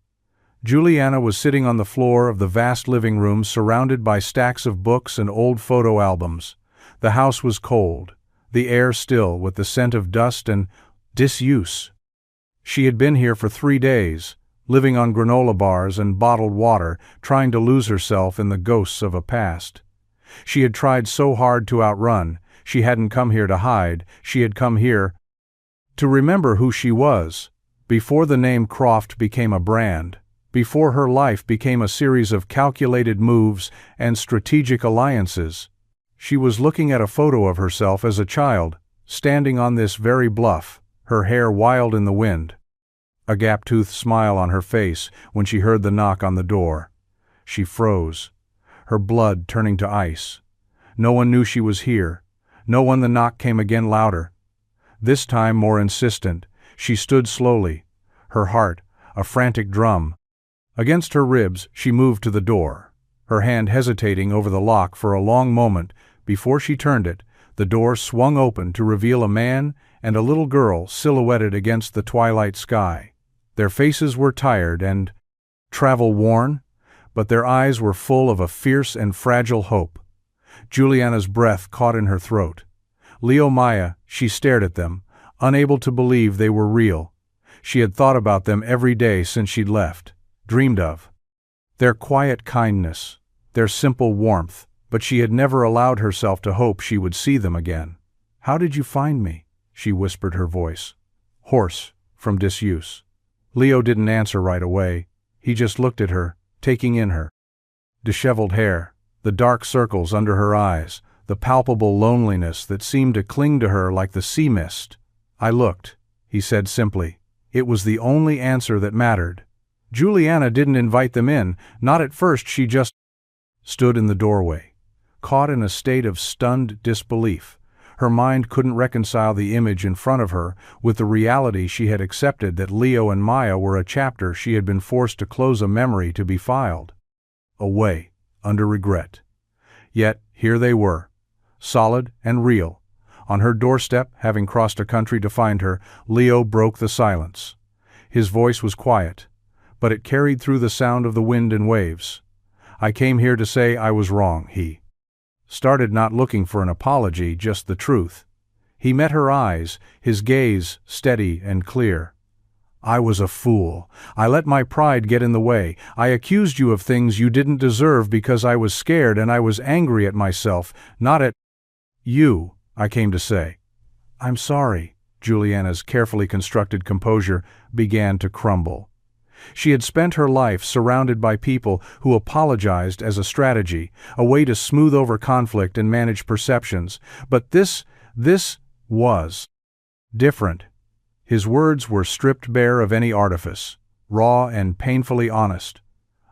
Juliana was sitting on the floor of the vast living room surrounded by stacks of books and old photo albums. The house was cold, the air still with the scent of dust and disuse. She had been here for 3 days, living on granola bars and bottled water, trying to lose herself in the ghosts of a past. She had tried so hard to outrun. She hadn't come here to hide, she had come here to remember who she was, before the name Croft became a brand, before her life became a series of calculated moves and strategic alliances. She was looking at a photo of herself as a child, standing on this very bluff, her hair wild in the wind. A gap-toothed smile on her face when she heard the knock on the door. She froze, her blood turning to ice. No one knew she was here. No one. The knock came again, louder. This time more insistent. She stood slowly, her heart a frantic drum. Against her ribs she moved to the door, her hand hesitating over the lock for a long moment. Before she turned it, the door swung open to reveal a man and a little girl silhouetted against the twilight sky. Their faces were tired and travel-worn, but their eyes were full of a fierce and fragile hope. Juliana's breath caught in her throat. Leo, Maya, she stared at them, unable to believe they were real. She had thought about them every day since she'd left, dreamed of their quiet kindness, their simple warmth, but she had never allowed herself to hope she would see them again. "How did you find me?" she whispered, her voice hoarse from disuse. Leo didn't answer right away. He just looked at her, taking in her disheveled hair, the dark circles under her eyes, the palpable loneliness that seemed to cling to her like the sea mist. "I looked," he said simply. It was the only answer that mattered. Juliana didn't invite them in, not at first. She just stood in the doorway, caught in a state of stunned disbelief. Her mind couldn't reconcile the image in front of her with the reality she had accepted that Leo and Maya were a chapter she had been forced to close, a memory to be filed away under regret. Yet here they were, solid and real. On her doorstep, having crossed a country to find her, Leo broke the silence. His voice was quiet, but it carried through the sound of the wind and waves. "I came here to say I was wrong," he started, not looking for an apology, just the truth. He met her eyes, his gaze steady and clear. "I was a fool. I let my pride get in the way. I accused you of things you didn't deserve because I was scared, and I was angry at myself, not at you, I came to say." "I'm sorry." Juliana's carefully constructed composure began to crumble. She had spent her life surrounded by people who apologized as a strategy, a way to smooth over conflict and manage perceptions. But this was different. His words were stripped bare of any artifice, raw and painfully honest.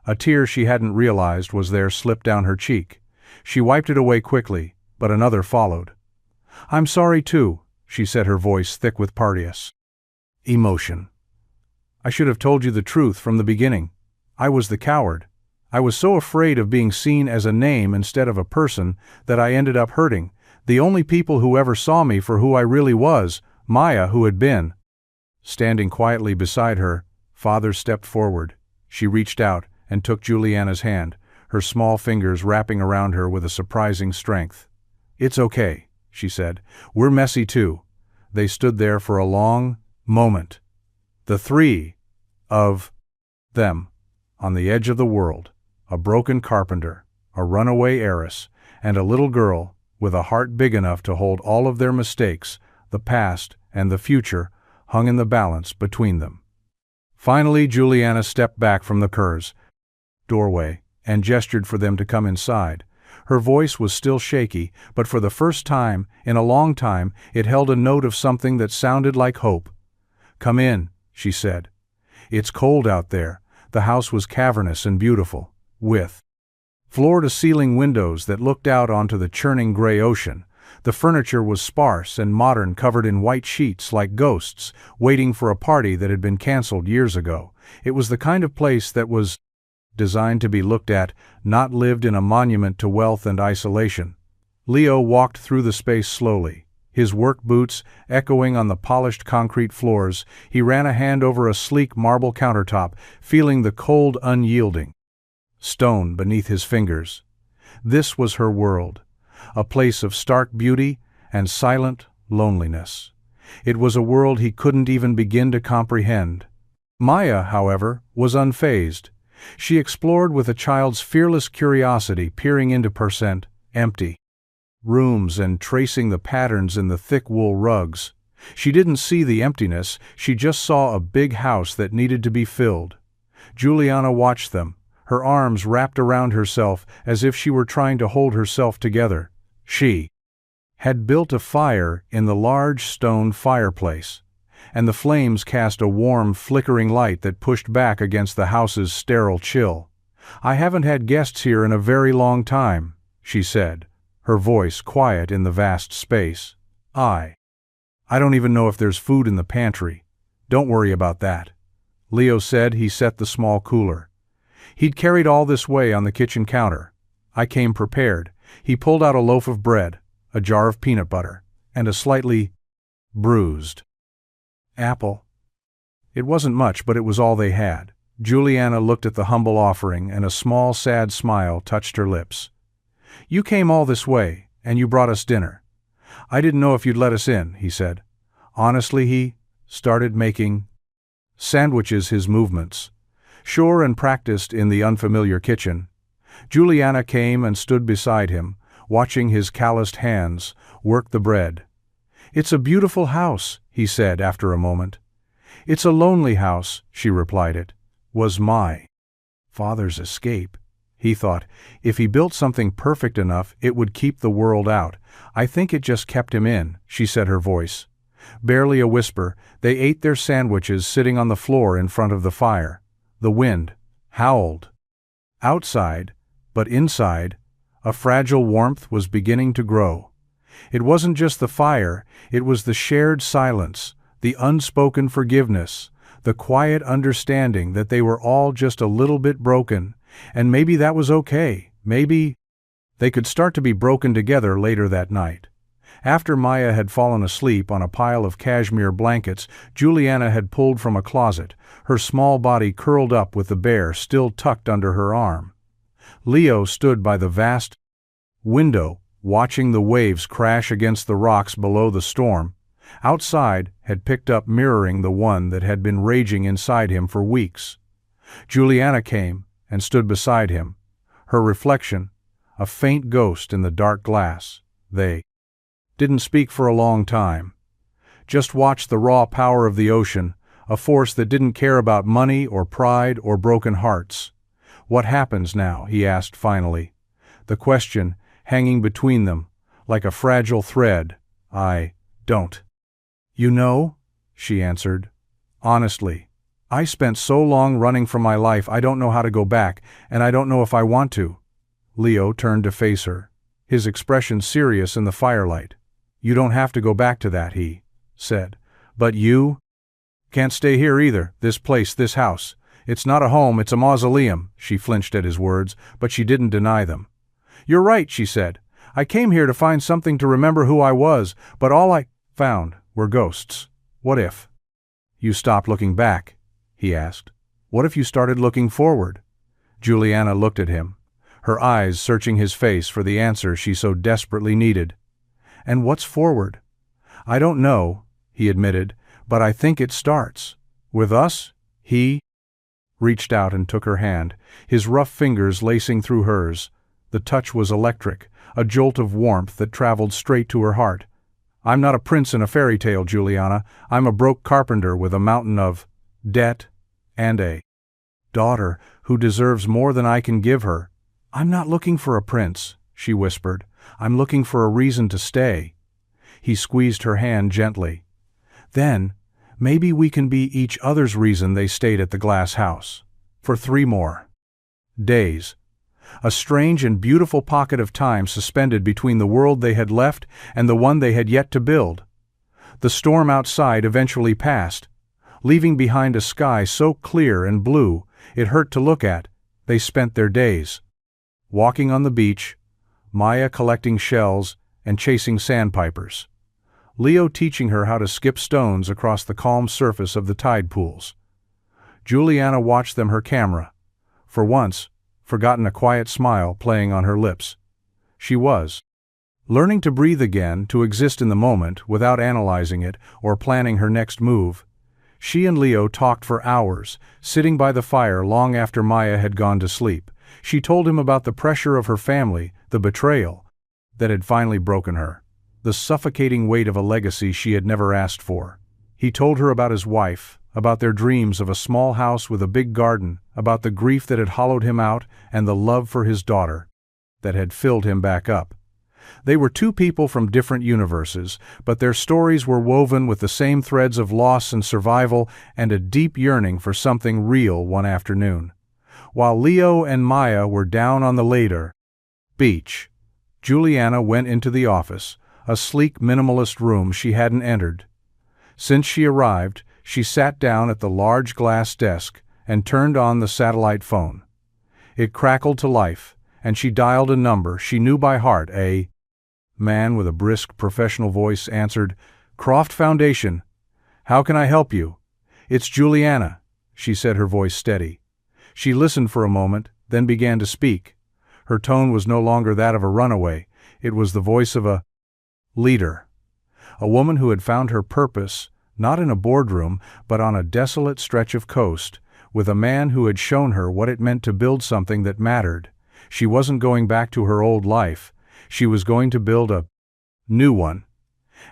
A tear she hadn't realized was there slipped down her cheek. She wiped it away quickly, but another followed. "I'm sorry too," she said, her voice thick with piteous emotion. "I should have told you the truth from the beginning. I was the coward. I was so afraid of being seen as a name instead of a person that I ended up hurting the only people who ever saw me for who I really was, Maya, who had been." Standing quietly beside her, Father stepped forward. She reached out and took Juliana's hand, her small fingers wrapping around her with a surprising strength. "It's okay," she said. "We're messy too." They stood there for a long moment, the three of them, on the edge of the world, a broken carpenter, a runaway heiress, and a little girl with a heart big enough to hold all of their mistakes, the past and the future, hung in the balance between them. Finally, Juliana stepped back from the Kerr's doorway and gestured for them to come inside. Her voice was still shaky, but for the first time in a long time it held a note of something that sounded like hope. "Come in," she said. "It's cold out there." The house was cavernous and beautiful, with floor-to-ceiling windows that looked out onto the churning gray ocean. The furniture was sparse and modern, covered in white sheets like ghosts, waiting for a party that had been canceled years ago. It was the kind of place that was designed to be looked at, not lived in a monument to wealth and isolation. Leo walked through the space slowly, his work boots echoing on the polished concrete floors. He ran a hand over a sleek marble countertop, feeling the cold, unyielding stone beneath his fingers. This was her world, a place of stark beauty and silent loneliness. It was a world he couldn't even begin to comprehend. Maya, however, was unfazed. She explored with a child's fearless curiosity, peering into empty rooms and tracing the patterns in the thick wool rugs. She didn't see the emptiness, she just saw a big house that needed to be filled. Juliana watched them, her arms wrapped around herself as if she were trying to hold herself together. She had built a fire in the large stone fireplace, and the flames cast a warm, flickering light that pushed back against the house's sterile chill. "I haven't had guests here in a very long time," she said, her voice quiet in the vast space. I don't even know if there's food in the pantry." "Don't worry about that," Leo said. He set the small cooler he'd carried all this way on the kitchen counter. "I came prepared." He pulled out a loaf of bread, a jar of peanut butter, and a slightly bruised apple. It wasn't much, but it was all they had. Juliana looked at the humble offering, and a small, sad smile touched her lips. "You came all this way, and you brought us dinner. I didn't know if you'd let us in," he said. Honestly, he started making sandwiches, his movements sure and practiced in the unfamiliar kitchen. Juliana came and stood beside him, watching his calloused hands work the bread. "It's a beautiful house," he said after a moment. "It's a lonely house," she replied. "It was my father's escape." He thought, if he built something perfect enough, it would keep the world out. "I think it just kept him in," she said, her voice barely a whisper. They ate their sandwiches sitting on the floor in front of the fire. The wind howled outside, but inside, a fragile warmth was beginning to grow. It wasn't just the fire, it was the shared silence, the unspoken forgiveness, the quiet understanding that they were all just a little bit broken, and maybe that was okay. Maybe they could start to be broken together later that night. After Maya had fallen asleep on a pile of cashmere blankets Juliana had pulled from a closet, her small body curled up with the bear still tucked under her arm. Leo stood by the vast window, watching the waves crash against the rocks below. The storm outside had picked up, mirroring the one that had been raging inside him for weeks. Juliana came and stood beside him, her reflection a faint ghost in the dark glass. They didn't speak for a long time. Just watched the raw power of the ocean, a force that didn't care about money or pride or broken hearts. "What happens now?" he asked finally, the question hanging between them like a fragile thread. "I don't." "You know," she answered, "honestly, I spent so long running from my life I don't know how to go back, and I don't know if I want to." Leo turned to face her, his expression serious in the firelight. "You don't have to go back to that," he said. "But you can't stay here either, this place, this house. It's not a home, it's a mausoleum." She flinched at his words, but she didn't deny them. "You're right," she said. "I came here to find something to remember who I was, but all I found were ghosts. What if you stopped looking back?" he asked. "What if you started looking forward?" Juliana looked at him, her eyes searching his face for the answer she so desperately needed. "And what's forward?" "I don't know," he admitted, "but I think it starts with us." He reached out and took her hand, his rough fingers lacing through hers. The touch was electric, a jolt of warmth that traveled straight to her heart. "I'm not a prince in a fairy tale, Juliana. I'm a broke carpenter with a mountain of debt and a daughter who deserves more than I can give her." "I'm not looking for a prince," she whispered. "I'm looking for a reason to stay." He squeezed her hand gently. "Then, maybe we can be each other's reason." They stayed at the glass house for 3 more days. A strange and beautiful pocket of time suspended between the world they had left and the one they had yet to build. The storm outside eventually passed, leaving behind a sky so clear and blue it hurt to look at. They spent their days walking on the beach, Maya collecting shells and chasing sandpipers, Leo teaching her how to skip stones across the calm surface of the tide pools. Juliana watched them, her camera, for once, forgotten a quiet smile playing on her lips. She was learning to breathe again, to exist in the moment without analyzing it or planning her next move. She and Leo talked for hours, sitting by the fire long after Maya had gone to sleep. She told him about the pressure of her family, the betrayal that had finally broken her, the suffocating weight of a legacy she had never asked for. He told her about his wife, about their dreams of a small house with a big garden, about the grief that had hollowed him out and the love for his daughter that had filled him back up. They were two people from different universes, but their stories were woven with the same threads of loss and survival and a deep yearning for something real. One afternoon, while Leo and Maya were down on the later beach, Juliana went into the office, a sleek minimalist room she hadn't entered since she arrived. She sat down at the large glass desk and turned on the satellite phone. It crackled to life, and she dialed a number she knew by heart. A man with a brisk professional voice answered. "Croft Foundation. How can I help you?" "It's Juliana," she said, her voice steady. She listened for a moment, then began to speak. Her tone was no longer that of a runaway. It was the voice of a leader, a woman who had found her purpose, not in a boardroom, but on a desolate stretch of coast, with a man who had shown her what it meant to build something that mattered. She wasn't going back to her old life. She was going to build a new one.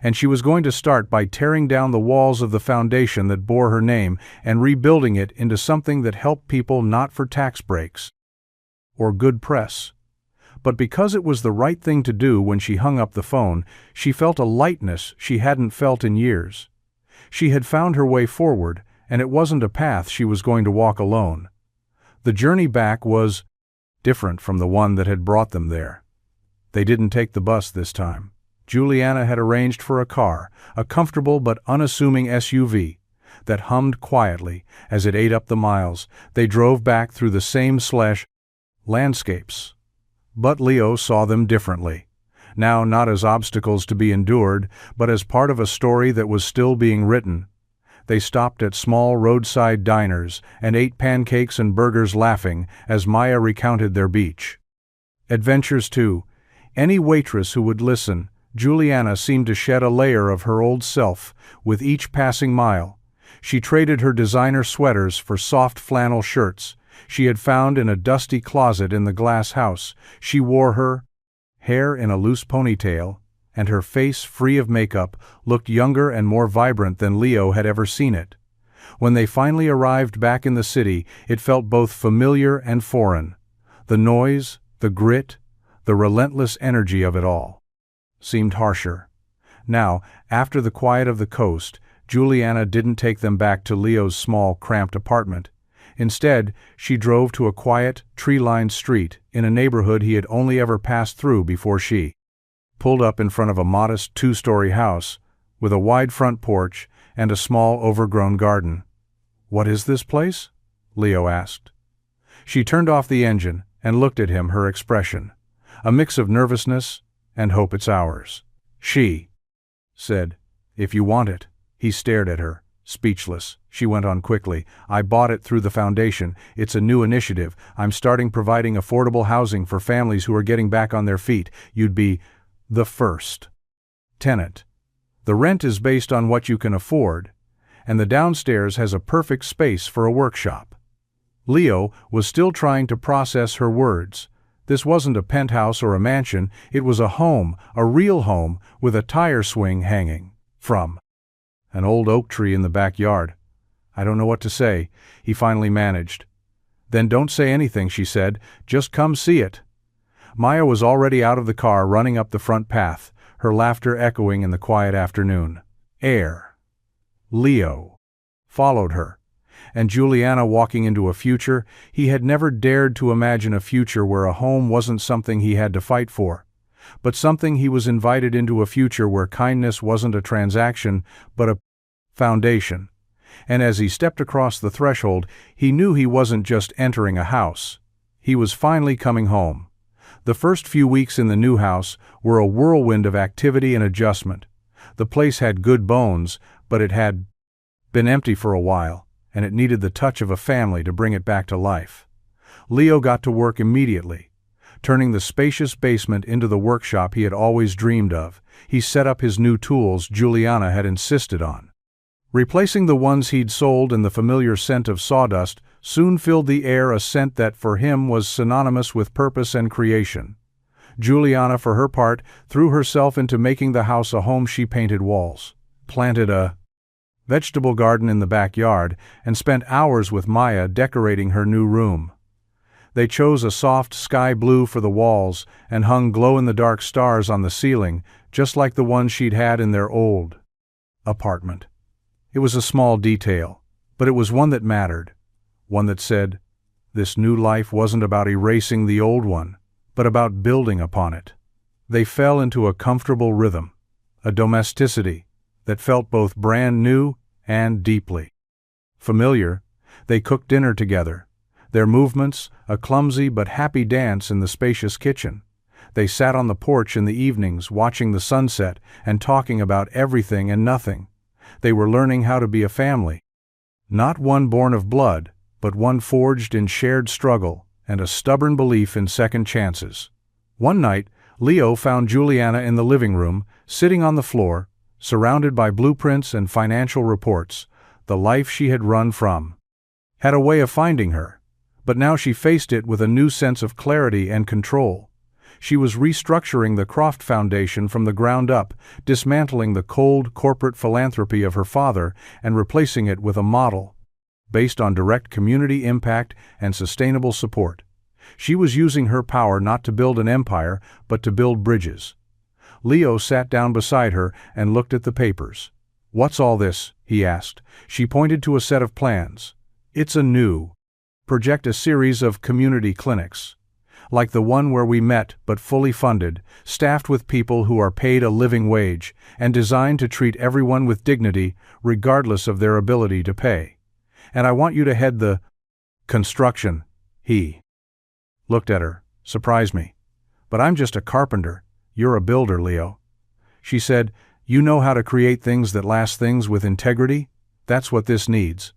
And she was going to start by tearing down the walls of the foundation that bore her name and rebuilding it into something that helped people, not for tax breaks or good press, but because it was the right thing to do. When she hung up the phone, she felt a lightness she hadn't felt in years. She had found her way forward, and it wasn't a path she was going to walk alone. The journey back was different from the one that had brought them there. They didn't take the bus this time. Juliana had arranged for a car, a comfortable but unassuming SUV, that hummed quietly as it ate up the miles. They drove back through the same landscapes. But Leo saw them differently. Now not as obstacles to be endured, but as part of a story that was still being written. They stopped at small roadside diners and ate pancakes and burgers, laughing as Maya recounted their beach adventures to any waitress who would listen. Juliana seemed to shed a layer of her old self with each passing mile. She traded her designer sweaters for soft flannel shirts she had found in a dusty closet in the glass house. She wore her hair in a loose ponytail, and her face, free of makeup, looked younger and more vibrant than Leo had ever seen it. When they finally arrived back in the city, it felt both familiar and foreign. The noise, the grit, the relentless energy of it all seemed harsher. Now, after the quiet of the coast, Juliana didn't take them back to Leo's small, cramped apartment. Instead, she drove to a quiet, tree-lined street in a neighborhood he had only ever passed through before she pulled up in front of a modest two-story house with a wide front porch and a small, overgrown garden. "What is this place?" Leo asked. She turned off the engine and looked at him, her expression a mix of nervousness and hope. "It's ours," she said. "If you want it." He stared at her, speechless. She went on quickly. "I bought it through the foundation. It's a new initiative. I'm starting providing affordable housing for families who are getting back on their feet. You'd be the first tenant. The rent is based on what you can afford, and the downstairs has a perfect space for a workshop." Leo was still trying to process her words. This wasn't a penthouse or a mansion. It was a home, a real home, with a tire swing hanging from an old oak tree in the backyard. "I don't know what to say," he finally managed. "Then don't say anything," she said. "Just come see it." Maya was already out of the car, running up the front path, her laughter echoing in the quiet afternoon air. Leo followed her, and Juliana walking into a future he had never dared to imagine, a future where a home wasn't something he had to fight for, but something he was invited into, a future where kindness wasn't a transaction, but a foundation. And as he stepped across the threshold, he knew he wasn't just entering a house. He was finally coming home. The first few weeks in the new house were a whirlwind of activity and adjustment. The place had good bones, but it had been empty for a while, and it needed the touch of a family to bring it back to life. Leo got to work immediately. Turning the spacious basement into the workshop he had always dreamed of, he set up his new tools Juliana had insisted on. Replacing the ones he'd sold, and the familiar scent of sawdust soon filled the air, a scent that for him was synonymous with purpose and creation. Juliana, for her part, threw herself into making the house a home. She painted walls, planted a vegetable garden in the backyard, and spent hours with Maya decorating her new room. They chose a soft sky blue for the walls and hung glow-in-the-dark stars on the ceiling, just like the ones she'd had in their old apartment. It was a small detail, but it was one that mattered, one that said, this new life wasn't about erasing the old one, but about building upon it. They fell into a comfortable rhythm, a domesticity that felt both brand new and deeply familiar. They cooked dinner together, their movements a clumsy but happy dance in the spacious kitchen. They sat on the porch in the evenings, watching the sunset and talking about everything and nothing. They were learning how to be a family, not one born of blood, but one forged in shared struggle and a stubborn belief in second chances. One night, Leo found Juliana in the living room, sitting on the floor, surrounded by blueprints and financial reports. The life she had run from had a way of finding her, but now she faced it with a new sense of clarity and control. She was restructuring the Croft Foundation from the ground up, dismantling the cold corporate philanthropy of her father and replacing it with a model based on direct community impact and sustainable support. She was using her power not to build an empire, but to build bridges. Leo sat down beside her and looked at the papers. "What's all this?" he asked. She pointed to a set of plans. "It's a new project, a series of community clinics, like the one where we met, but fully funded, staffed with people who are paid a living wage, and designed to treat everyone with dignity, regardless of their ability to pay. And I want you to head the construction." He looked at her. "Surprise me. But I'm just a carpenter. You're a builder, Leo." She said, "You know how to create things that last, things with integrity? That's what this needs."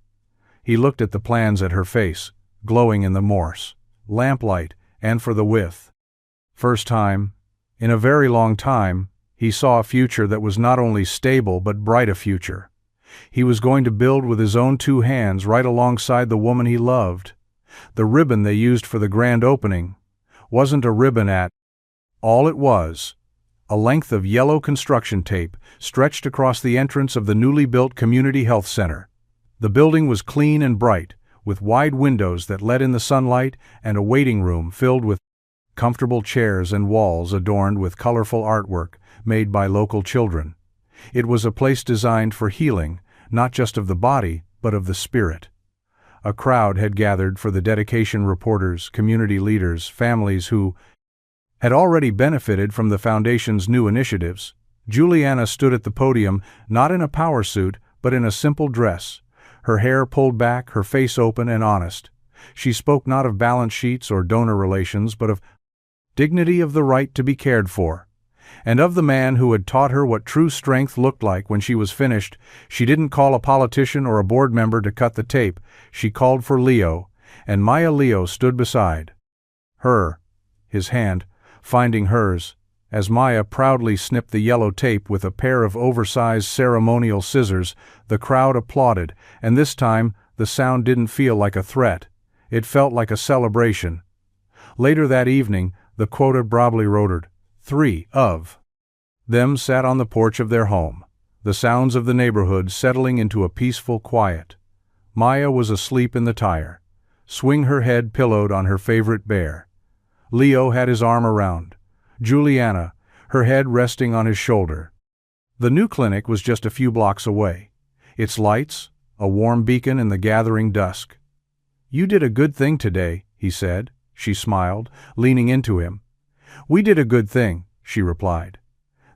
He looked at the plans, at her face, glowing in the Morse lamplight, and for the width. First time, in a very long time, he saw a future that was not only stable but bright, a future he was going to build with his own two hands, right alongside the woman he loved. The ribbon they used for the grand opening wasn't a ribbon at all. It was a length of yellow construction tape stretched across the entrance of the newly built Community Health Center. The building was clean and bright, with wide windows that let in the sunlight and a waiting room filled with comfortable chairs and walls adorned with colorful artwork made by local children. It was a place designed for healing, not just of the body, but of the spirit. A crowd had gathered for the dedication: reporters, community leaders, families who had already benefited from the foundation's new initiatives. Juliana stood at the podium, not in a power suit, but in a simple dress, her hair pulled back, her face open and honest. She spoke not of balance sheets or donor relations, but of dignity, of the right to be cared for, and of the man who had taught her what true strength looked like. When she was finished, she didn't call a politician or a board member to cut the tape. She called for Leo, and Maya. Leo stood beside her, his hand finding hers, as Maya proudly snipped the yellow tape with a pair of oversized ceremonial scissors. The crowd applauded, and this time the sound didn't feel like a threat. It felt like a celebration. Later that evening, the quota Brobly rotored. 3 of them sat on the porch of their home, the sounds of the neighborhood settling into a peaceful quiet. Maya was asleep in the tire, swing her head pillowed on her favorite bear. Leo had his arm around Juliana, her head resting on his shoulder. The new clinic was just a few blocks away, its lights a warm beacon in the gathering dusk. "You did a good thing today," he said. She smiled, leaning into him. "We did a good thing," she replied.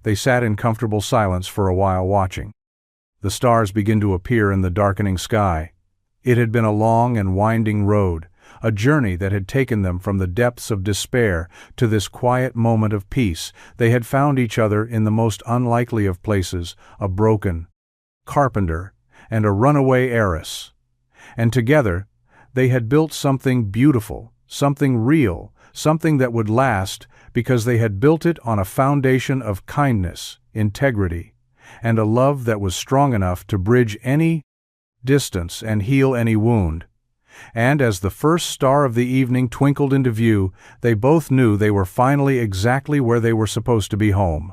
They sat in comfortable silence for a while, watching the stars begin to appear in the darkening sky. It had been a long and winding road, a journey that had taken them from the depths of despair to this quiet moment of peace. They had found each other in the most unlikely of places, a broken carpenter and a runaway heiress. And together, they had built something beautiful, something real, something that would last, because they had built it on a foundation of kindness, integrity, and a love that was strong enough to bridge any distance and heal any wound. And as the first star of the evening twinkled into view, they both knew they were finally exactly where they were supposed to be, home.